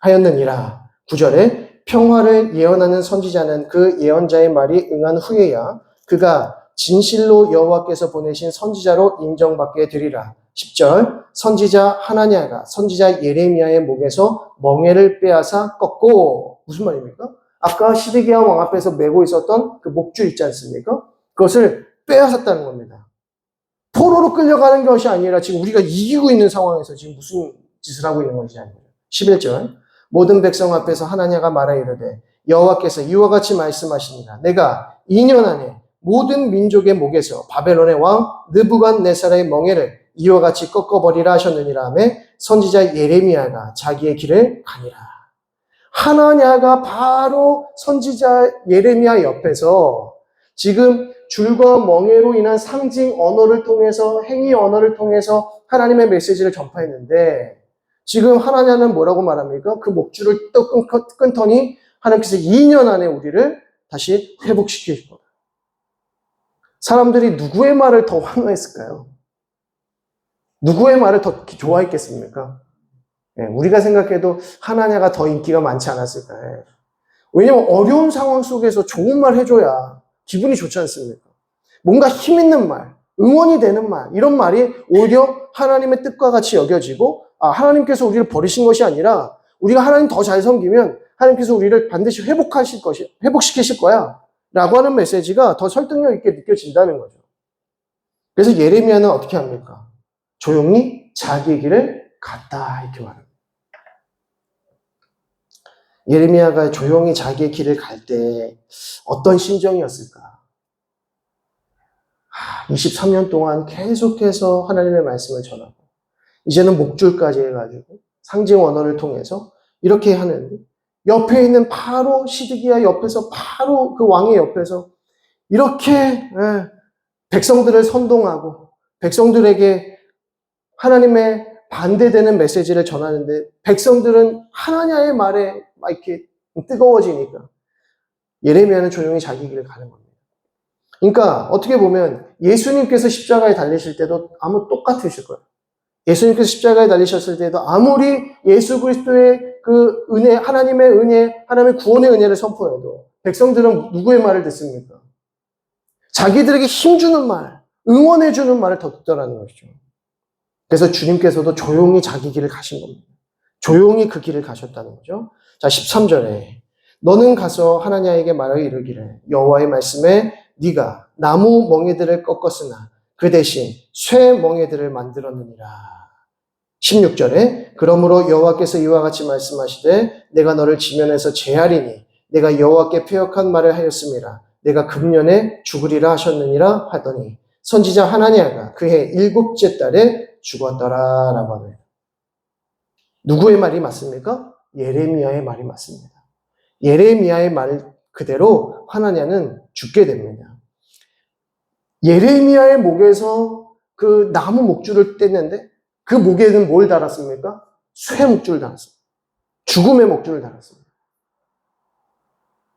예언하였느니라. 9절에 평화를 예언하는 선지자는 그 예언자의 말이 응한 후에야 그가 진실로 여호와께서 보내신 선지자로 인정받게 되리라. 10절 선지자 하나냐가 선지자 예레미야의 목에서 멍에를 빼앗아 꺾고. 무슨 말입니까? 아까 시드기야 왕 앞에서 메고 있었던 그 목줄 있지 않습니까? 그것을 빼앗았다는 겁니다. 포로로 끌려가는 것이 아니라 지금 우리가 이기고 있는 상황에서 지금 무슨 짓을 하고 있는 것이 아니에요. 11절 모든 백성 앞에서 하나냐가 말하여 이르되 여호와께서 이와 같이 말씀하시니라. 내가 2년 안에 모든 민족의 목에서 바벨론의 왕 느부갓네살의 멍에를 이와 같이 꺾어버리라 하셨느니라 하며 선지자 예레미야가 자기의 길을 가니라. 하나냐가 바로 선지자 예레미야 옆에서 지금 줄과 멍에로 인한 상징 언어를 통해서 행위 언어를 통해서 하나님의 메시지를 전파했는데 지금 하나냐는 뭐라고 말합니까? 그 목줄을 또 끊더니 하나님께서 2년 안에 우리를 다시 회복시킬 거다. 사람들이 누구의 말을 더 환호했을까요? 누구의 말을 더 좋아했겠습니까? 우리가 생각해도 하나냐가 더 인기가 많지 않았을까. 왜냐면 어려운 상황 속에서 좋은 말 해줘야 기분이 좋지 않습니까? 뭔가 힘 있는 말, 응원이 되는 말, 이런 말이 오히려 하나님의 뜻과 같이 여겨지고 하나님께서 우리를 버리신 것이 아니라 우리가 하나님 더 잘 섬기면 하나님께서 우리를 반드시 회복시키실 거야 라고 하는 메시지가 더 설득력 있게 느껴진다는 거죠. 그래서 예레미야는 어떻게 합니까? 조용히 자기의 길을 갔다 이렇게 말합니다. 예레미야가 조용히 자기의 길을 갈 때 어떤 심정이었을까? 23년 동안 계속해서 하나님의 말씀을 전하고 이제는 목줄까지 해가지고 상징 언어를 통해서 이렇게 하는데 옆에 있는 바로 시드기야 옆에서 바로 그 왕의 옆에서 이렇게 백성들을 선동하고 백성들에게 하나님의 반대되는 메시지를 전하는데 백성들은 하나냐의 말에 막 이렇게 뜨거워지니까 예레미야는 조용히 자기 길을 가는 겁니다. 그러니까 어떻게 보면 예수님께서 십자가에 달리실 때도 아무 똑같으실 거예요. 예수님께서 십자가에 달리셨을 때도 아무리 예수 그리스도의 그 은혜, 하나님의 은혜, 하나님의 구원의 은혜를 선포해도 백성들은 누구의 말을 듣습니까? 자기들에게 힘주는 말, 응원해주는 말을 더 듣더라는 것이죠. 그래서 주님께서도 조용히 자기 길을 가신 겁니다. 조용히 그 길을 가셨다는 거죠. 자, 13절에 너는 가서 하나냐에게 말하여 이르기를 여호와의 말씀에 네가 나무 멍에들을 꺾었으나 그 대신 쇠 멍에들을 만들었느니라. 16절에 그러므로 여호와께서 이와 같이 말씀하시되 내가 너를 지면에서 제하리니 내가 여호와께 패역한 말을 하였음이라 내가 금년에 죽으리라 하셨느니라 하더니 선지자 하나냐가 그해 7째 달에 죽었더라 라고 합니다. 누구의 말이 맞습니까? 예레미야의 말이 맞습니다. 예레미야의 말 그대로 하나냐는 죽게 됩니다. 예레미야의 목에서 그 나무 목줄을 뗐는데 그 목에는 뭘 달았습니까? 쇠 목줄을 달았습니다. 죽음의 목줄을 달았습니다.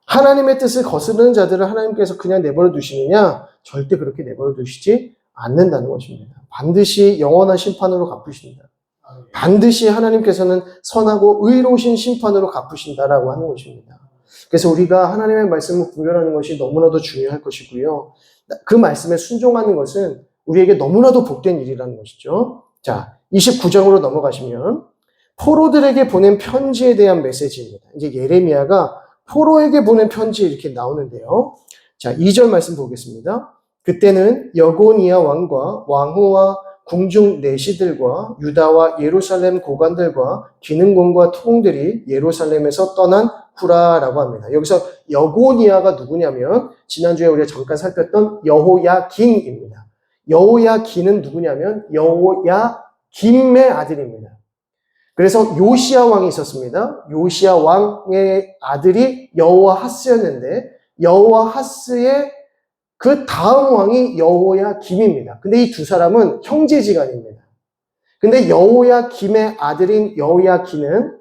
하나님의 뜻을 거스르는 자들을 하나님께서 그냥 내버려 두시느냐? 절대 그렇게 내버려 두시지 않는다는 것입니다. 반드시 영원한 심판으로 갚으신다. 반드시 하나님께서는 선하고 의로우신 심판으로 갚으신다라고 하는 것입니다. 그래서 우리가 하나님의 말씀을 구별하는 것이 너무나도 중요할 것이고요. 그 말씀에 순종하는 것은 우리에게 너무나도 복된 일이라는 것이죠. 자, 29장으로 넘어가시면 포로들에게 보낸 편지에 대한 메시지입니다. 이제 예레미야가 포로에게 보낸 편지 이렇게 나오는데요. 자, 2절 말씀 보겠습니다. 그때는 여고니아 왕과 왕후와 궁중 내시들과 유다와 예루살렘 고관들과 기능공과 토공들이 예루살렘에서 떠난 후라라고 합니다. 여기서 여고니아가 누구냐면 지난주에 우리가 잠깐 살폈던 여호야긴입니다. 여호야긴은 누구냐면 여호야김의 아들입니다. 그래서 요시야 왕이 있었습니다. 요시야 왕의 아들이 여호아하스였는데 여호아하스의 그 다음 왕이 여호야김입니다. 근데 이 두 사람은 형제지간입니다. 근데 여호야김의 아들인 여호야긴은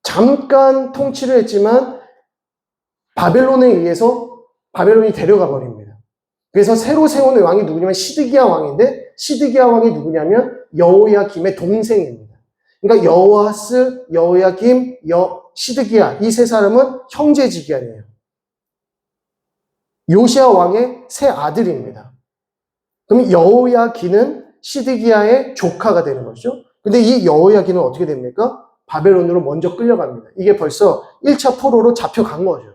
잠깐 통치를 했지만 바벨론에 의해서 바벨론이 데려가 버립니다. 그래서 새로 세운 왕이 누구냐면 시드기야 왕인데 시드기야 왕이 누구냐면 여호야김의 동생입니다. 그러니까 여호아하스, 여호야김, 시드기야 이 세 사람은 형제지간이에요. 요시야 왕의 세 아들입니다. 그럼 여호야긴은 시드기야의 조카가 되는 거죠. 근데 이 여호야긴은 어떻게 됩니까? 바벨론으로 먼저 끌려갑니다. 이게 벌써 1차 포로로 잡혀간 거죠.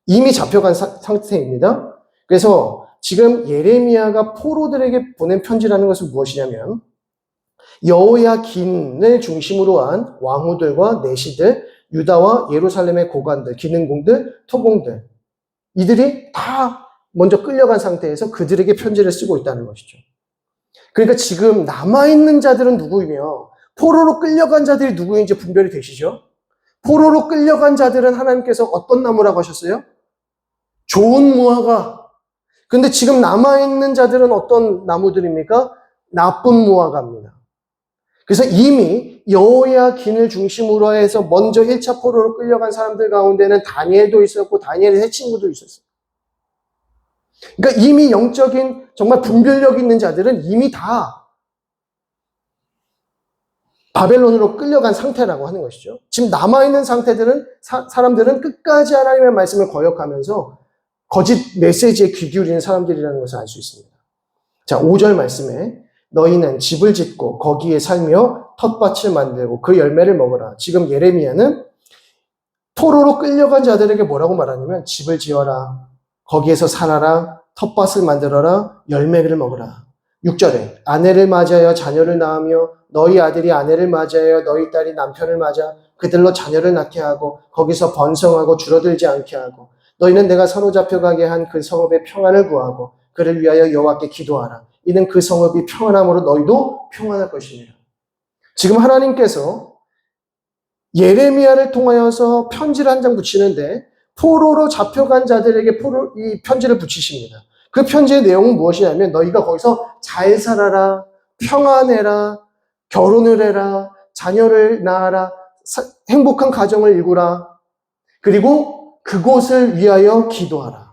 이미 잡혀간 상태입니다. 그래서 지금 예레미야가 포로들에게 보낸 편지라는 것은 무엇이냐면 여호야긴을 중심으로 한 왕후들과 내시들, 유다와 예루살렘의 고관들, 기능공들, 토공들 이들이 다 먼저 끌려간 상태에서 그들에게 편지를 쓰고 있다는 것이죠. 그러니까 지금 남아있는 자들은 누구이며 포로로 끌려간 자들이 누구인지 분별이 되시죠? 포로로 끌려간 자들은 하나님께서 어떤 나무라고 하셨어요? 좋은 무화과. 근데 지금 남아있는 자들은 어떤 나무들입니까? 나쁜 무화과입니다. 그래서 이미 여호야긴을 중심으로 해서 먼저 1차 포로로 끌려간 사람들 가운데는 다니엘도 있었고 다니엘의 세 친구도 있었어요. 그러니까 이미 영적인 정말 분별력 있는 자들은 이미 다 바벨론으로 끌려간 상태라고 하는 것이죠. 지금 남아있는 상태들은 사람들은 끝까지 하나님의 말씀을 거역하면서 거짓 메시지에 귀 기울이는 사람들이라는 것을 알 수 있습니다. 자, 5절 말씀에 너희는 집을 짓고 거기에 살며 텃밭을 만들고 그 열매를 먹어라. 지금 예레미야는 포로로 끌려간 자들에게 뭐라고 말하냐면 집을 지어라. 거기에서 살아라. 텃밭을 만들어라. 열매를 먹어라. 6절에 아내를 맞이하여 자녀를 낳으며 너희 아들이 아내를 맞이하여 너희 딸이 남편을 맞아 그들로 자녀를 낳게 하고 거기서 번성하고 줄어들지 않게 하고 너희는 내가 사로잡혀가게 한 그 성읍의 평안을 구하고 그를 위하여 여호와께 기도하라. 이는 그 성읍이 평안함으로 너희도 평안할 것이니라. 지금 하나님께서 예레미야를 통하여서 편지를 한 장 붙이는데 포로로 잡혀간 자들에게 이 편지를 붙이십니다. 그 편지의 내용은 무엇이냐면 너희가 거기서 잘 살아라, 평안해라, 결혼을 해라, 자녀를 낳아라, 행복한 가정을 이루라. 그리고 그곳을 위하여 기도하라.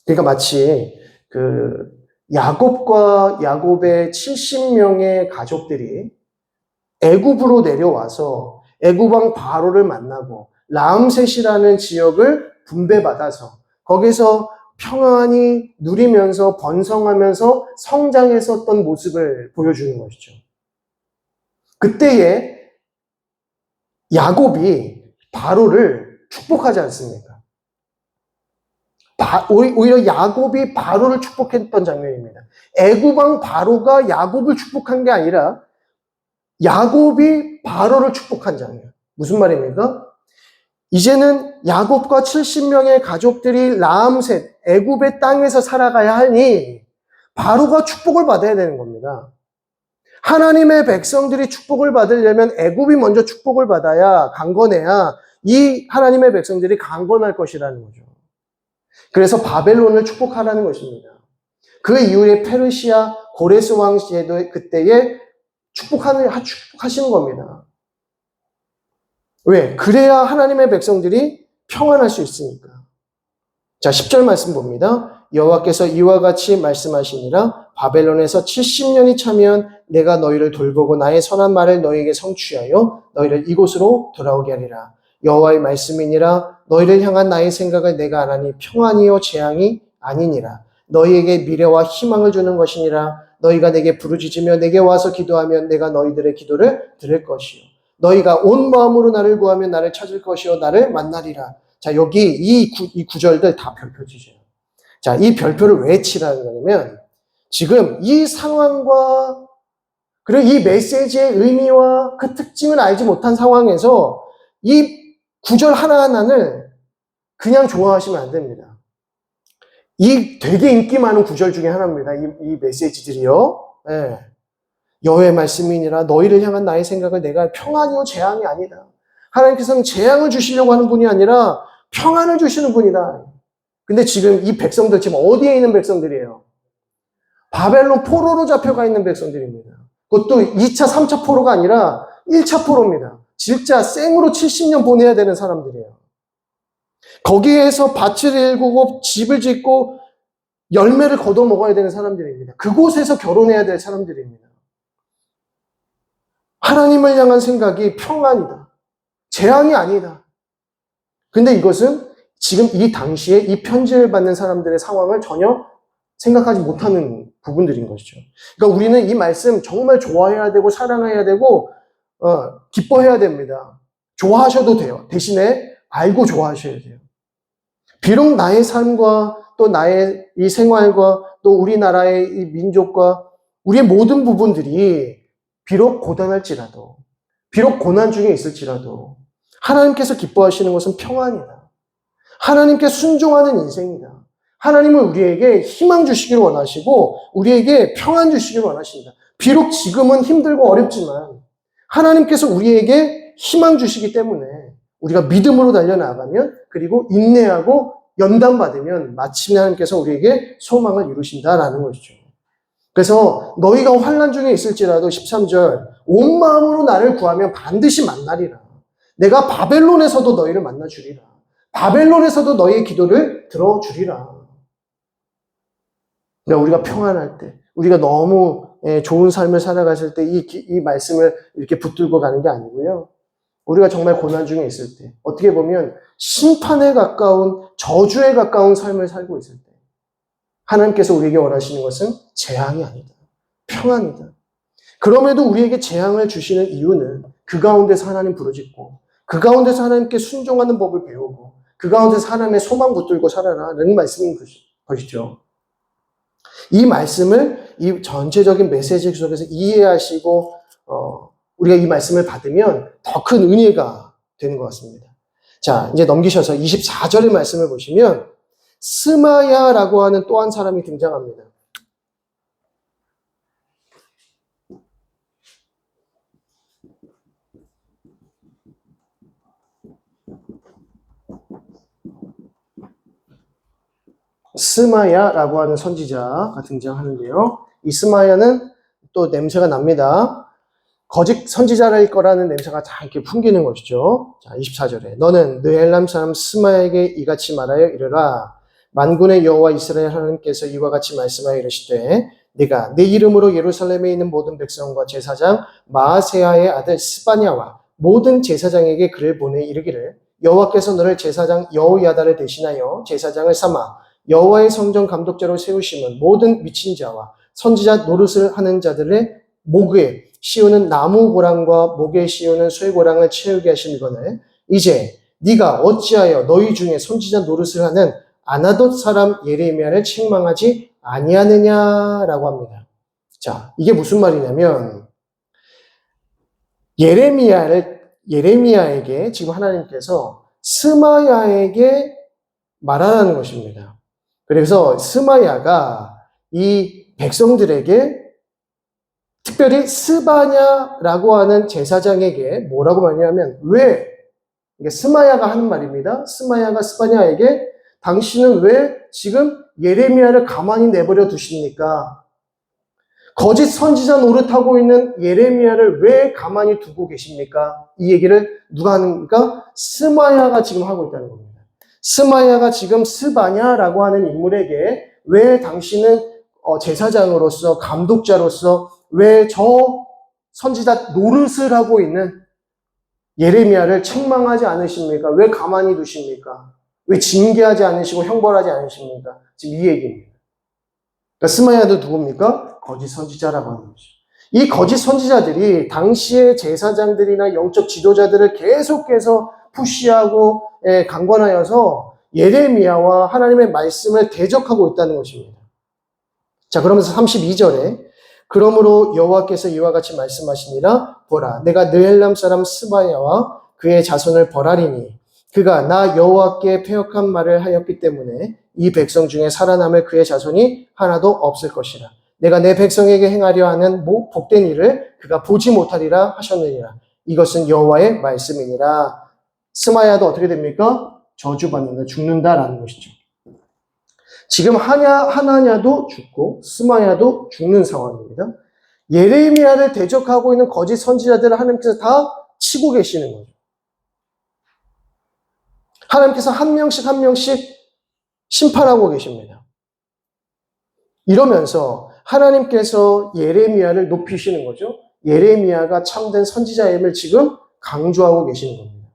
그러니까 마치 야곱과 야곱의 70명의 가족들이 애굽으로 내려와서 애굽 왕 바로를 만나고 라암셋이라는 지역을 분배받아서 거기서 평안히 누리면서 번성하면서 성장했었던 모습을 보여주는 것이죠. 그때에 야곱이 바로를 축복하지 않습니까? 오히려 야곱이 바로를 축복했던 장면입니다. 애굽 왕 바로가 야곱을 축복한 게 아니라 야곱이 바로를 축복한 장면. 무슨 말입니까? 이제는 야곱과 70명의 가족들이 라암셋, 애굽의 땅에서 살아가야 하니 바로가 축복을 받아야 되는 겁니다. 하나님의 백성들이 축복을 받으려면 애굽이 먼저 축복을 받아야 강건해야 이 하나님의 백성들이 강건할 것이라는 거죠. 그래서 바벨론을 축복하라는 것입니다. 그 이후에 페르시아 고레스 왕 시대도 그때에 축복하시는 겁니다. 왜? 그래야 하나님의 백성들이 평안할 수 있으니까. 자, 10절 말씀 봅니다. 여호와께서 이와 같이 말씀하시니라. 바벨론에서 70년이 차면 내가 너희를 돌보고 나의 선한 말을 너희에게 성취하여 너희를 이곳으로 돌아오게 하리라. 여호와의 말씀이니라. 너희를 향한 나의 생각을 내가 아나니 평안이요 재앙이 아니니라. 너희에게 미래와 희망을 주는 것이니라. 너희가 내게 부르짖으며 내게 와서 기도하면 내가 너희들의 기도를 들을 것이요. 너희가 온 마음으로 나를 구하면 나를 찾을 것이요 나를 만나리라. 자, 여기 이 구절들 다 별표 치세요. 자, 이 별표를 왜 치라는 거냐면 지금 이 상황과 그리고 이 메시지의 의미와 그 특징을 알지 못한 상황에서 이 구절 하나하나를 그냥 좋아하시면 안 됩니다. 이 되게 인기 많은 구절 중에 하나입니다. 이 메시지들이요. 네. 여호와의 말씀이니라. 너희를 향한 나의 생각을 내가 평안이요 재앙이 아니다. 하나님께서는 재앙을 주시려고 하는 분이 아니라 평안을 주시는 분이다. 근데 지금 이 백성들 지금 어디에 있는 백성들이에요? 바벨론 포로로 잡혀가 있는 백성들입니다. 그것도 2차, 3차 포로가 아니라 1차 포로입니다. 진짜 생으로 70년 보내야 되는 사람들이에요. 거기에서 밭을 일구고 집을 짓고 열매를 거둬 먹어야 되는 사람들입니다. 그곳에서 결혼해야 될 사람들입니다. 하나님을 향한 생각이 평안이다. 재앙이 아니다. 근데 이것은 지금 이 당시에 이 편지를 받는 사람들의 상황을 전혀 생각하지 못하는 부분들인 것이죠. 그러니까 우리는 이 말씀 정말 좋아해야 되고 사랑해야 되고 기뻐해야 됩니다. 좋아하셔도 돼요. 대신에 알고 좋아하셔야 돼요. 비록 나의 삶과 또 나의 이 생활과 또 우리나라의 이 민족과 우리의 모든 부분들이 비록 고단할지라도 비록 고난 중에 있을지라도 하나님께서 기뻐하시는 것은 평안이다. 하나님께 순종하는 인생이다. 하나님은 우리에게 희망 주시기를 원하시고 우리에게 평안 주시기를 원하십니다. 비록 지금은 힘들고 어렵지만 하나님께서 우리에게 희망 주시기 때문에 우리가 믿음으로 달려나가면 그리고 인내하고 연단받으면 마침내 하나님께서 우리에게 소망을 이루신다라는 것이죠. 그래서 너희가 환난 중에 있을지라도 13절 온 마음으로 나를 구하면 반드시 만나리라. 내가 바벨론에서도 너희를 만나주리라. 바벨론에서도 너희의 기도를 들어주리라. 그러니까 우리가 평안할 때, 우리가 너무 좋은 삶을 살아갔을 때 이 말씀을 이렇게 붙들고 가는 게 아니고요. 우리가 정말 고난 중에 있을 때, 어떻게 보면 심판에 가까운, 저주에 가까운 삶을 살고 있을 때, 하나님께서 우리에게 원하시는 것은 재앙이 아니다. 평안이다. 그럼에도 우리에게 재앙을 주시는 이유는 그 가운데서 하나님 부르짖고, 그 가운데서 하나님께 순종하는 법을 배우고, 그 가운데서 하나님의 소망 붙들고 살아라는 말씀인 것이죠. 이 말씀을 이 전체적인 메시지 속에서 이해하시고 우리가 이 말씀을 받으면 더 큰 은혜가 되는 것 같습니다. 자, 이제 넘기셔서 24절의 말씀을 보시면 스마야라고 하는 또 한 사람이 등장합니다. 스마야라고 하는 선지자가 등장하는데요. 이 스마야는 또 냄새가 납니다. 거짓 선지자일 거라는 냄새가 다 이렇게 풍기는 것이죠. 자, 24절에 너는 느헬람 사람 스마야에게 이같이 말하여 이르라. 만군의 여호와 이스라엘 하나님께서 이와 같이 말씀하여 이르시되 네가 내 이름으로 예루살렘에 있는 모든 백성과 제사장 마아세야의 아들 스바냐와 모든 제사장에게 글을 보내 이르기를 여호와께서 너를 제사장 여호야다를 대신하여 제사장을 삼아 여호와의 성전 감독자로 세우심은 모든 미친 자와 선지자 노릇을 하는 자들의 목에 씌우는 나무 고랑과 목에 씌우는 쇠고랑을 채우게 하시거늘 이제 네가 어찌하여 너희 중에 선지자 노릇을 하는 아나돗 사람 예레미야를 책망하지 아니하느냐라고 합니다. 자, 이게 무슨 말이냐면 예레미야에게 지금 하나님께서 스마야에게 말하라는 것입니다. 그래서 스마야가 이 백성들에게 특별히 스바냐라고 하는 제사장에게 뭐라고 말하냐면 왜 이게 스마야가 하는 말입니다. 스마야가 스바냐에게 당신은 왜 지금 예레미야를 가만히 내버려 두십니까? 거짓 선지자 노릇하고 있는 예레미야를 왜 가만히 두고 계십니까? 이 얘기를 누가 하는가? 스마야가 지금 하고 있다는 겁니다. 스마야가 지금 스바냐라고 하는 인물에게 왜 당신은 제사장으로서 감독자로서 왜 저 선지자 노릇을 하고 있는 예레미야를 책망하지 않으십니까? 왜 가만히 두십니까? 왜 징계하지 않으시고 형벌하지 않으십니까? 지금 이 얘기입니다. 그러니까 스마야도 누굽니까? 거짓 선지자라고 하는 거죠. 이 거짓 선지자들이 당시의 제사장들이나 영적 지도자들을 계속해서 푸시하고 강권하여서 예레미야와 하나님의 말씀을 대적하고 있다는 것입니다. 자, 그러면서 32절에 그러므로 여호와께서 이와 같이 말씀하시니라 보라 내가 느헬람 사람 스바야와 그의 자손을 벌하리니 그가 나 여호와께 패역한 말을 하였기 때문에 이 백성 중에 살아남을 그의 자손이 하나도 없을 것이라. 내가 내 백성에게 행하려 하는 복된 일을 그가 보지 못하리라 하셨느니라. 이것은 여호와의 말씀이니라. 스마야도 어떻게 됩니까? 저주받는다, 죽는다라는 것이죠. 지금 하나냐도 죽고 스마야도 죽는 상황입니다. 예레미야를 대적하고 있는 거짓 선지자들을 하나님께서 다 치고 계시는 거죠. 하나님께서 한 명씩 한 명씩 심판하고 계십니다. 이러면서 하나님께서 예레미야를 높이시는 거죠. 예레미야가 참된 선지자임을 지금 강조하고 계시는 겁니다.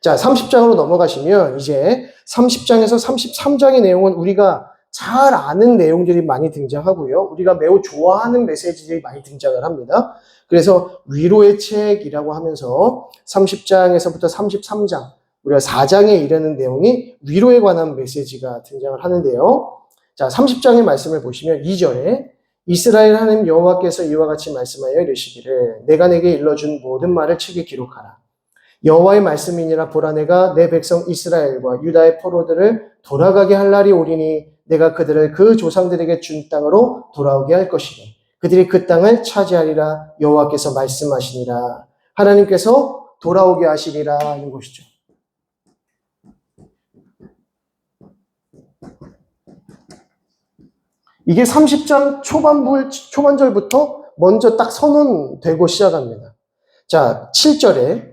자, 30장으로 넘어가시면 이제 30장에서 33장의 내용은 우리가 잘 아는 내용들이 많이 등장하고요. 우리가 매우 좋아하는 메시지들이 많이 등장을 합니다. 그래서 위로의 책이라고 하면서 30장에서부터 33장, 우리가 4장에 이르는 내용이 위로에 관한 메시지가 등장을 하는데요. 자, 30장의 말씀을 보시면 2절에 이스라엘 하나님 여호와께서 이와 같이 말씀하여 이르시기를 내가 내게 일러준 모든 말을 책에 기록하라. 여호와의 말씀이니라 보라 내가 내 백성 이스라엘과 유다의 포로들을 돌아가게 할 날이 오리니 내가 그들을 그 조상들에게 준 땅으로 돌아오게 할 것이니 그들이 그 땅을 차지하리라 여호와께서 말씀하시니라. 하나님께서 돌아오게 하시리라 하는 것이죠. 이게 30장 초반절부터 먼저 딱 선언되고 시작합니다. 자, 7절에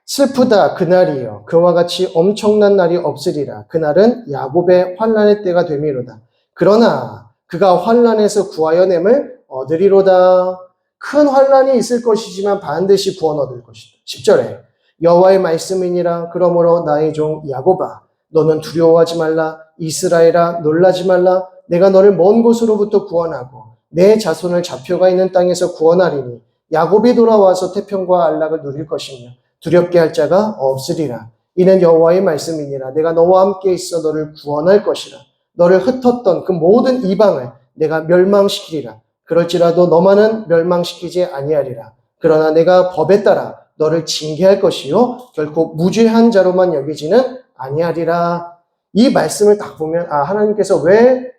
슬프다 그날이여 그와 같이 엄청난 날이 없으리라. 그날은 야곱의 환난의 때가 되미로다. 그러나 그가 환난에서 구하여 냄을 얻으리로다. 큰 환난이 있을 것이지만 반드시 구원 얻을 것이다. 10절에 여호와의 말씀이니라. 그러므로 나의 종 야곱아 너는 두려워하지 말라. 이스라엘아 놀라지 말라. 내가 너를 먼 곳으로부터 구원하고 내 자손을 잡혀가 있는 땅에서 구원하리니 야곱이 돌아와서 태평과 안락을 누릴 것이며 두렵게 할 자가 없으리라. 이는 여호와의 말씀이니라. 내가 너와 함께 있어 너를 구원할 것이라. 너를 흩었던 그 모든 이방을 내가 멸망시키리라. 그럴지라도 너만은 멸망시키지 아니하리라. 그러나 내가 법에 따라 너를 징계할 것이요 결코 무죄한 자로만 여기지는 아니하리라. 이 말씀을 딱 보면 하나님께서 왜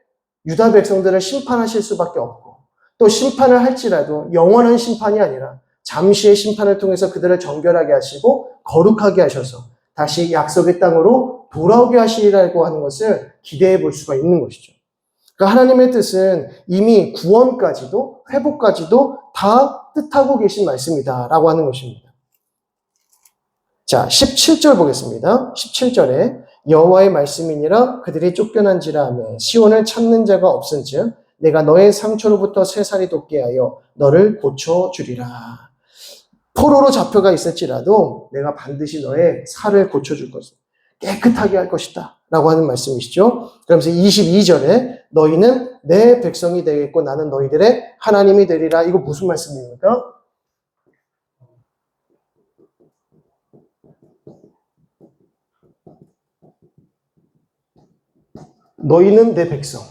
유다 백성들을 심판하실 수밖에 없고 또 심판을 할지라도 영원한 심판이 아니라 잠시의 심판을 통해서 그들을 정결하게 하시고 거룩하게 하셔서 다시 약속의 땅으로 돌아오게 하시리라고 하는 것을 기대해 볼 수가 있는 것이죠. 그러니까 하나님의 뜻은 이미 구원까지도 회복까지도 다 뜻하고 계신 말씀이다라고 하는 것입니다. 자, 17절 보겠습니다. 17절에 여호와의 말씀이니라 그들이 쫓겨난지라 하며 시온을 찾는 자가 없은즉 내가 너의 상처로부터 새살이 돋게 하여 너를 고쳐주리라. 포로로 잡혀가 있을지라도 내가 반드시 너의 살을 고쳐줄 것이다. 깨끗하게 할 것이다. 라고 하는 말씀이시죠. 그러면서 22절에 너희는 내 백성이 되겠고 나는 너희들의 하나님이 되리라. 이거 무슨 말씀입니까? 너희는 내 백성.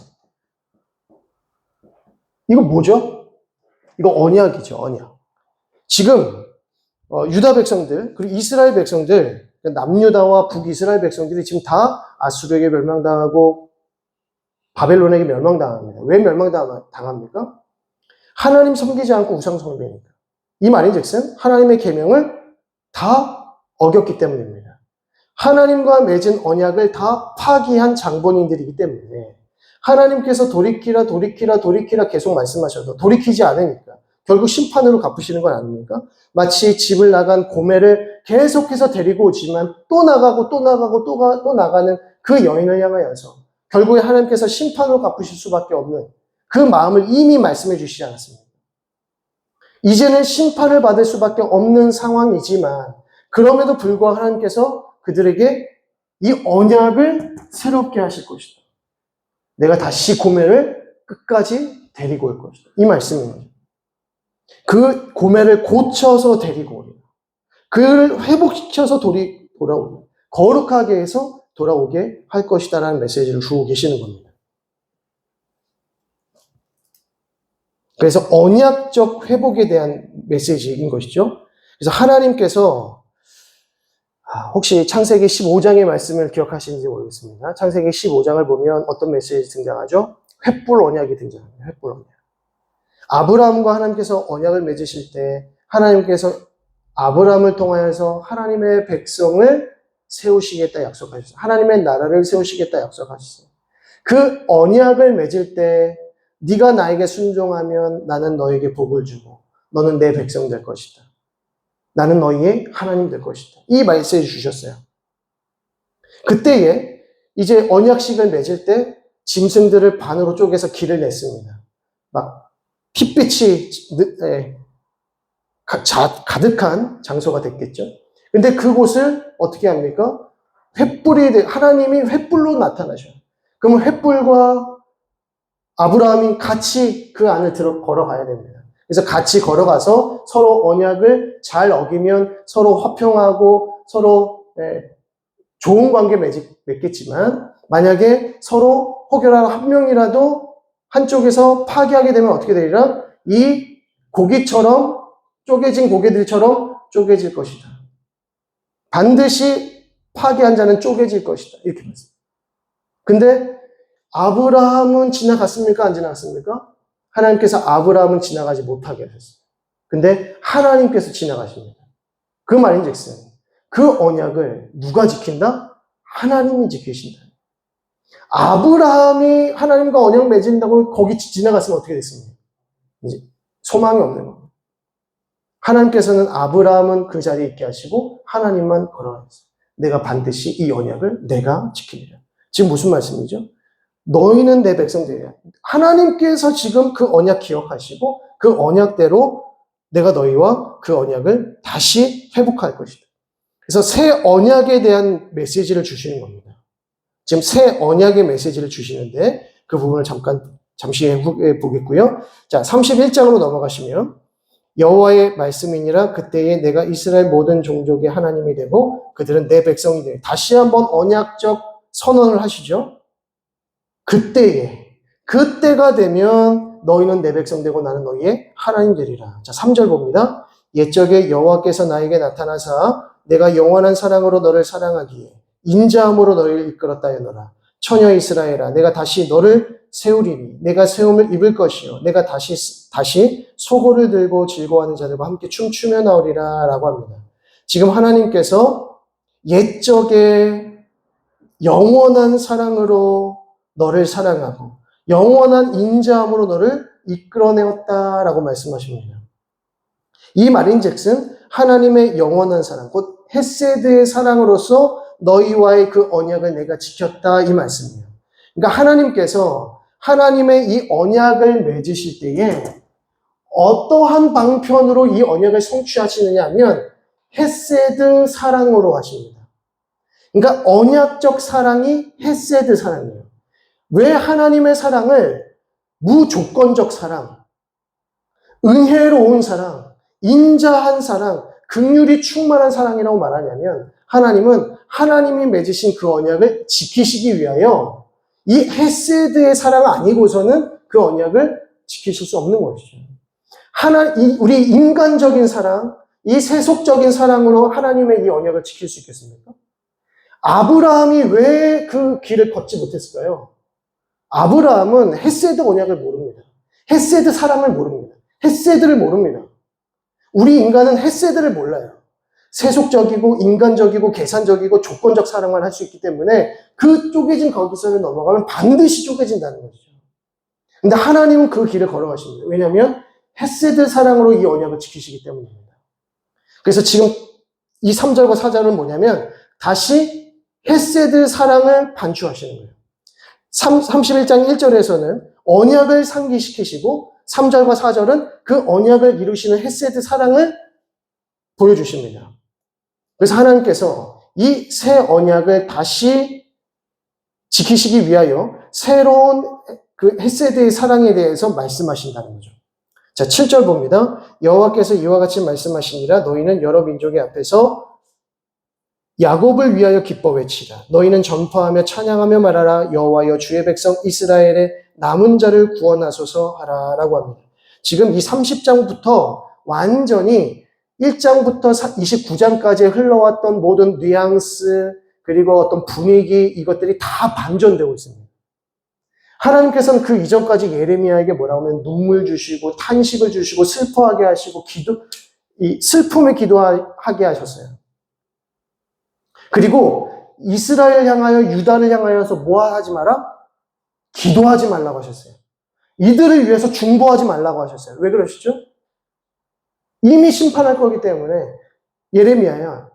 이거 뭐죠? 이거 언약이죠, 언약. 지금 유다 백성들, 그리고 이스라엘 백성들, 남유다와 북이스라엘 백성들이 지금 다 아수르에게 멸망당하고 바벨론에게 멸망당합니다. 왜 멸망당합니까? 하나님 섬기지 않고 우상 숭배니까. 이 말인즉슨 하나님의 계명을 다 어겼기 때문입니다. 하나님과 맺은 언약을 다 파기한 장본인들이기 때문에 하나님께서 돌이키라 계속 말씀하셔도 돌이키지 않으니까 결국 심판으로 갚으시는 건 아닙니까? 마치 집을 나간 고매를 계속해서 데리고 오지만 또 나가고 또 나가는 그 여인을 향하여서 결국에 하나님께서 심판으로 갚으실 수밖에 없는 그 마음을 이미 말씀해 주시지 않았습니까? 이제는 심판을 받을 수밖에 없는 상황이지만 그럼에도 불구하고 하나님께서 그들에게 이 언약을 새롭게 하실 것이다. 내가 다시 고매를 끝까지 데리고 올 것이다. 이 말씀입니다. 그 고매를 고쳐서 데리고 오리라. 그를 회복시켜서 돌아오리라. 거룩하게 해서 돌아오게 할 것이다라는 메시지를 주고 계시는 겁니다. 그래서 언약적 회복에 대한 메시지인 것이죠. 그래서 하나님께서 혹시 창세기 15장의 말씀을 기억하시는지 모르겠습니다. 창세기 15장을 보면 어떤 메시지 등장하죠? 횃불 언약이 등장합니다. 횃불 언약. 아브라함과 하나님께서 언약을 맺으실 때 하나님께서 아브라함을 통하여서 하나님의 백성을 세우시겠다 약속하셨어요. 하나님의 나라를 세우시겠다 약속하셨어요. 그 언약을 맺을 때 네가 나에게 순종하면 나는 너에게 복을 주고 너는 내 백성 될 것이다. 나는 너희의 하나님 될 것이다. 이 메시지 주셨어요. 그때에 이제 언약식을 맺을 때 짐승들을 반으로 쪼개서 길을 냈습니다. 막 핏빛이 가득한 장소가 됐겠죠. 근데 그곳을 어떻게 합니까? 하나님이 횃불로 나타나셔요. 그러면 횃불과 아브라함이 같이 그 안을 걸어가야 됩니다. 그래서 같이 걸어가서 서로 언약을 잘 어기면 서로 화평하고 서로 좋은 관계 맺겠지만 만약에 서로 혹여나 한 명이라도 한쪽에서 파괴하게 되면 어떻게 되리라? 이 고기처럼 쪼개진 고개들처럼 쪼개질 것이다. 반드시 파괴한 자는 쪼개질 것이다. 이렇게 말씀. 근데 아브라함은 지나갔습니까? 안 지나갔습니까? 하나님께서 아브라함은 지나가지 못하게 하셨어요. 근데 하나님께서 지나가십니다. 그 말인즉슨 그 언약을 누가 지킨다? 하나님이 지키신다. 아브라함이 하나님과 언약 맺은다고 거기 지나갔으면 어떻게 됐습니까? 이제 소망이 없는 겁니다. 하나님께서는 아브라함은 그 자리에 있게 하시고 하나님만 걸어가셨어요. 내가 반드시 이 언약을 내가 지키리라. 지금 무슨 말씀이죠? 너희는 내 백성들이야. 하나님께서 지금 그 언약 기억하시고 그 언약대로 내가 너희와 그 언약을 다시 회복할 것이다. 그래서 새 언약에 대한 메시지를 주시는 겁니다. 지금 새 언약의 메시지를 주시는데 그 부분을 잠시 후에 보겠고요. 자, 31장으로 넘어가시면 여호와의 말씀이니라 그때에 내가 이스라엘 모든 종족의 하나님이 되고 그들은 내 백성이 되고 다시 한번 언약적 선언을 하시죠. 그때가 되면 너희는 내 백성 되고 나는 너희의 하나님 되리라. 자, 3절 봅니다. 옛적에 여호와께서 나에게 나타나사 내가 영원한 사랑으로 너를 사랑하기에 인자함으로 너희를 이끌었다 하노라. 처녀 이스라엘아 내가 다시 너를 세우리니 내가 세움을 입을 것이요 내가 다시 소고를 들고 즐거워하는 자들과 함께 춤추며 나오리라 라고 합니다. 지금 하나님께서 옛적에 영원한 사랑으로 너를 사랑하고 영원한 인자함으로 너를 이끌어내었다라고 말씀하십니다. 이 말인즉슨 하나님의 영원한 사랑, 곧 헤세드의 사랑으로서 너희와의 그 언약을 내가 지켰다 이 말씀이에요. 그러니까 하나님께서 하나님의 이 언약을 맺으실 때에 어떠한 방편으로 이 언약을 성취하시느냐 하면 헤세드 사랑으로 하십니다. 그러니까 언약적 사랑이 헤세드 사랑이에요. 왜 하나님의 사랑을 무조건적 사랑, 은혜로운 사랑, 인자한 사랑, 긍휼이 충만한 사랑이라고 말하냐면 하나님은 하나님이 맺으신 그 언약을 지키시기 위하여 이 헤세드의 사랑 아니고서는 그 언약을 지키실 수 없는 것이죠. 우리 인간적인 사랑, 이 세속적인 사랑으로 하나님의 이 언약을 지킬 수 있겠습니까? 아브라함이 왜 그 길을 걷지 못했을까요? 아브라함은 헤세드 언약을 모릅니다. 헤세드 사랑을 모릅니다. 헤세드를 모릅니다. 우리 인간은 헤세드를 몰라요. 세속적이고 인간적이고 계산적이고 조건적 사랑만 할 수 있기 때문에 그 쪼개진 거기서를 넘어가면 반드시 쪼개진다는 것이죠. 근데 하나님은 그 길을 걸어가십니다. 왜냐하면 헤세드 사랑으로 이 언약을 지키시기 때문입니다. 그래서 지금 이 3절과 4절은 뭐냐면 다시 헤세드 사랑을 반추하시는 거예요. 31장 1절에서는 언약을 상기시키시고 3절과 4절은 그 언약을 이루시는 헤세드 사랑을 보여주십니다. 그래서 하나님께서 이 새 언약을 다시 지키시기 위하여 새로운 그 헤세드의 사랑에 대해서 말씀하신다는 거죠. 자, 7절 봅니다. 여호와께서 이와 같이 말씀하시니라 너희는 여러 민족의 앞에서 야곱을 위하여 기뻐 외치라. 너희는 전파하며 찬양하며 말하라. 여호와여 주의 백성 이스라엘의 남은 자를 구원하소서 하라라고 합니다. 지금 이 30장부터 완전히 1장부터 29장까지 흘러왔던 모든 뉘앙스 그리고 어떤 분위기 이것들이 다 반전되고 있습니다. 하나님께서는 그 이전까지 예레미야에게 뭐라고 하면 눈물 주시고 탄식을 주시고 슬퍼하게 하시고 슬픔에 기도하게 하셨어요. 그리고 이스라엘 향하여 유다를 향하여서 뭐 하지 마라? 기도하지 말라고 하셨어요. 이들을 위해서 중보하지 말라고 하셨어요. 왜 그러시죠? 이미 심판할 거기 때문에 예레미야야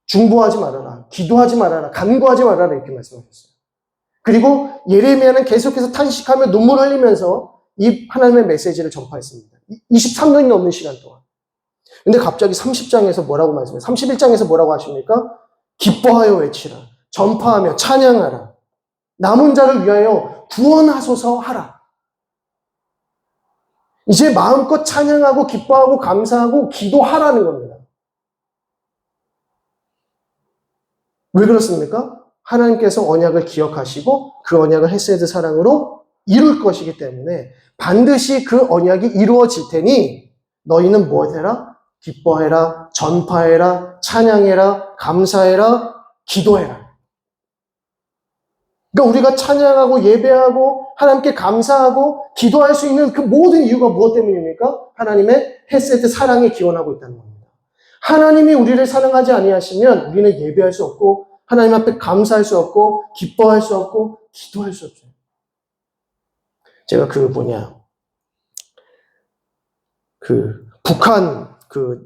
중보하지 말아라, 기도하지 말아라, 간구하지 말아라 이렇게 말씀하셨어요. 그리고 예레미야는 계속해서 탄식하며 눈물 흘리면서 이 하나님의 메시지를 전파했습니다. 23년이 넘는 시간 동안. 근데 갑자기 30장에서 뭐라고 말씀해요? 31장에서 뭐라고 하십니까? 기뻐하여 외치라. 전파하며 찬양하라. 남은 자를 위하여 구원하소서 하라. 이제 마음껏 찬양하고 기뻐하고 감사하고 기도하라는 겁니다. 왜 그렇습니까? 하나님께서 언약을 기억하시고 그 언약을 헤세드 사랑으로 이룰 것이기 때문에 반드시 그 언약이 이루어질 테니 너희는 무엇해라? 기뻐해라, 전파해라, 찬양해라, 감사해라, 기도해라. 그러니까 우리가 찬양하고 예배하고 하나님께 감사하고 기도할 수 있는 그 모든 이유가 무엇 때문입니까? 하나님의 헤세드 사랑이 기원하고 있다는 겁니다. 하나님이 우리를 사랑하지 아니하시면 우리는 예배할 수 없고 하나님 앞에 감사할 수 없고 기뻐할 수 없고 기도할 수 없어요. 제가 북한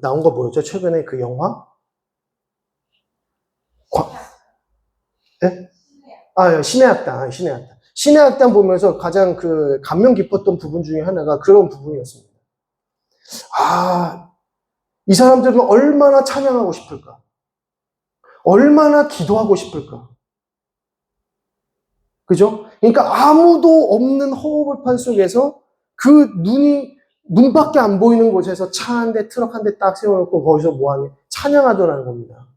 나온 거 뭐였죠? 최근에 그 영화? 네? 신의 악당. 신의 악당 보면서 가장 감명 깊었던 부분 중에 하나가 그런 부분이었습니다. 이 사람들은 얼마나 찬양하고 싶을까? 얼마나 기도하고 싶을까? 그죠? 그러니까 아무도 없는 허허벌판 속에서 눈밖에 안 보이는 곳에서 차 한 대, 트럭 한 대 딱 세워놓고 거기서 뭐하니? 찬양하더라는 겁니다.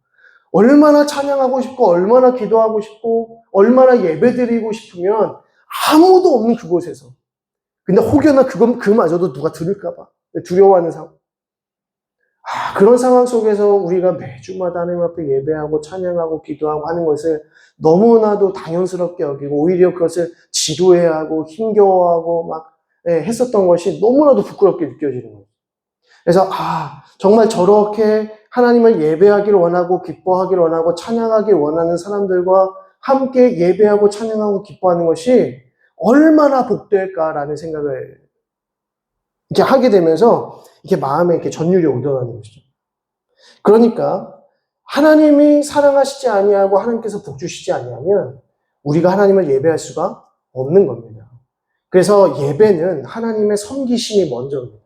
얼마나 찬양하고 싶고, 얼마나 기도하고 싶고, 얼마나 예배드리고 싶으면 아무도 없는 그곳에서. 근데 혹여나 그마저도 누가 들을까봐 두려워하는 상황. 그런 상황 속에서 우리가 매주마다 하나님 앞에 예배하고 찬양하고 기도하고 하는 것을 너무나도 당연스럽게 여기고 오히려 그것을 지루해하고 힘겨워하고 했었던 것이 너무나도 부끄럽게 느껴지는 거예요. 그래서 정말 저렇게 하나님을 예배하기를 원하고 기뻐하기를 원하고 찬양하기를 원하는 사람들과 함께 예배하고 찬양하고 기뻐하는 것이 얼마나 복될까라는 생각을 이렇게 하게 되면서 이렇게 마음에 이렇게 전율이 오더라는 것이죠. 그러니까 하나님이 사랑하시지 아니하고 하나님께서 복 주시지 아니하면 우리가 하나님을 예배할 수가 없는 겁니다. 그래서 예배는 하나님의 섬기심이 먼저입니다.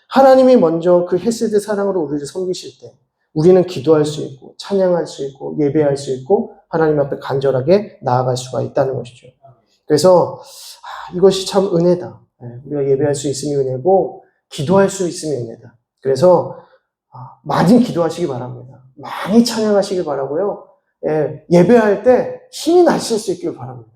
하나님이 먼저 그 헤세드 사랑으로 우리를 섬기실 때 우리는 기도할 수 있고 찬양할 수 있고 예배할 수 있고 하나님 앞에 간절하게 나아갈 수가 있다는 것이죠. 그래서 이것이 참 은혜다. 우리가 예배할 수 있음이 은혜고 기도할 수 있음이 은혜다. 그래서 많이 기도하시기 바랍니다. 많이 찬양하시길 바라고요. 예배할 때 힘이 나실 수 있길 바랍니다.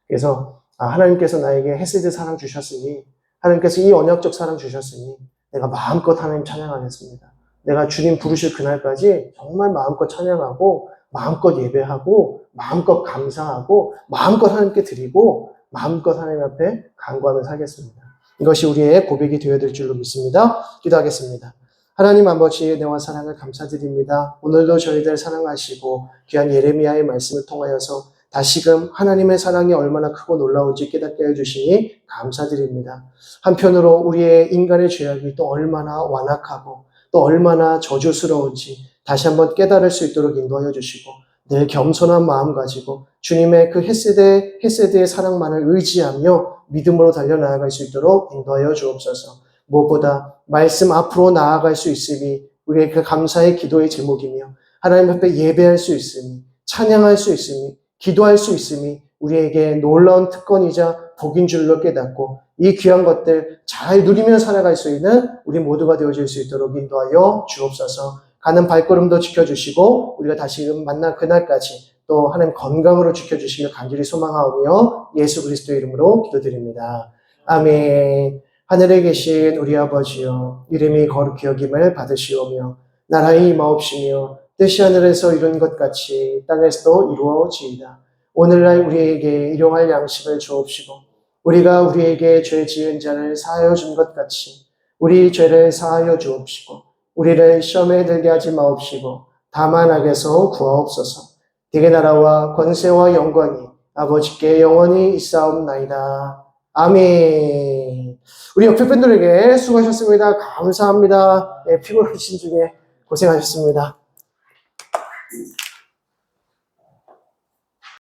그래서 하나님께서 나에게 헤세드 사랑 주셨으니 하나님께서 이 언약적 사랑 주셨으니 내가 마음껏 하나님 찬양하겠습니다. 내가 주님 부르실 그날까지 정말 마음껏 찬양하고 마음껏 예배하고 마음껏 감사하고 마음껏 하나님께 드리고 마음껏 하나님 앞에 간구하며 살겠습니다. 이것이 우리의 고백이 되어야 될 줄로 믿습니다. 기도하겠습니다. 하나님 아버지의 은혜와 사랑을 감사드립니다. 오늘도 저희들 사랑하시고 귀한 예레미야의 말씀을 통하여서 다시금 하나님의 사랑이 얼마나 크고 놀라운지 깨닫게 해주시니 감사드립니다. 한편으로 우리의 인간의 죄악이 또 얼마나 완악하고 또 얼마나 저주스러운지 다시 한번 깨달을 수 있도록 인도하여 주시고 늘 겸손한 마음 가지고 주님의 그 헤세드의 사랑만을 의지하며 믿음으로 달려나아갈 수 있도록 인도하여 주옵소서. 무엇보다 말씀 앞으로 나아갈 수 있음이 우리의 그 감사의 기도의 제목이며 하나님 앞에 예배할 수 있음이 찬양할 수 있음이 기도할 수 있음이 우리에게 놀라운 특권이자 복인 줄로 깨닫고 이 귀한 것들 잘 누리며 살아갈 수 있는 우리 모두가 되어질 수 있도록 인도하여 주옵소서. 가는 발걸음도 지켜주시고 우리가 다시금 만날 그날까지 또 하나님 건강으로 지켜주시길 간절히 소망하오며 예수 그리스도의 이름으로 기도드립니다. 아멘. 하늘에 계신 우리 아버지여 이름이 거룩히 여김을 받으시오며 나라의 임하옵시며 뜻이 하늘에서 이룬 것 같이 땅에서도 이루어지이다. 오늘날 우리에게 일용할 양식을 주옵시고 우리가 우리에게 죄 지은 자를 사하여 준 것 같이 우리 죄를 사하여 주옵시고 우리를 시험에 들게 하지 마옵시고 다만 악에서 구하옵소서. 대개 나라와 권세와 영광이 아버지께 영원히 있사옵나이다. 아멘. 우리 옆에 팬들에게 수고하셨습니다. 감사합니다. 피곤하신 중에 고생하셨습니다.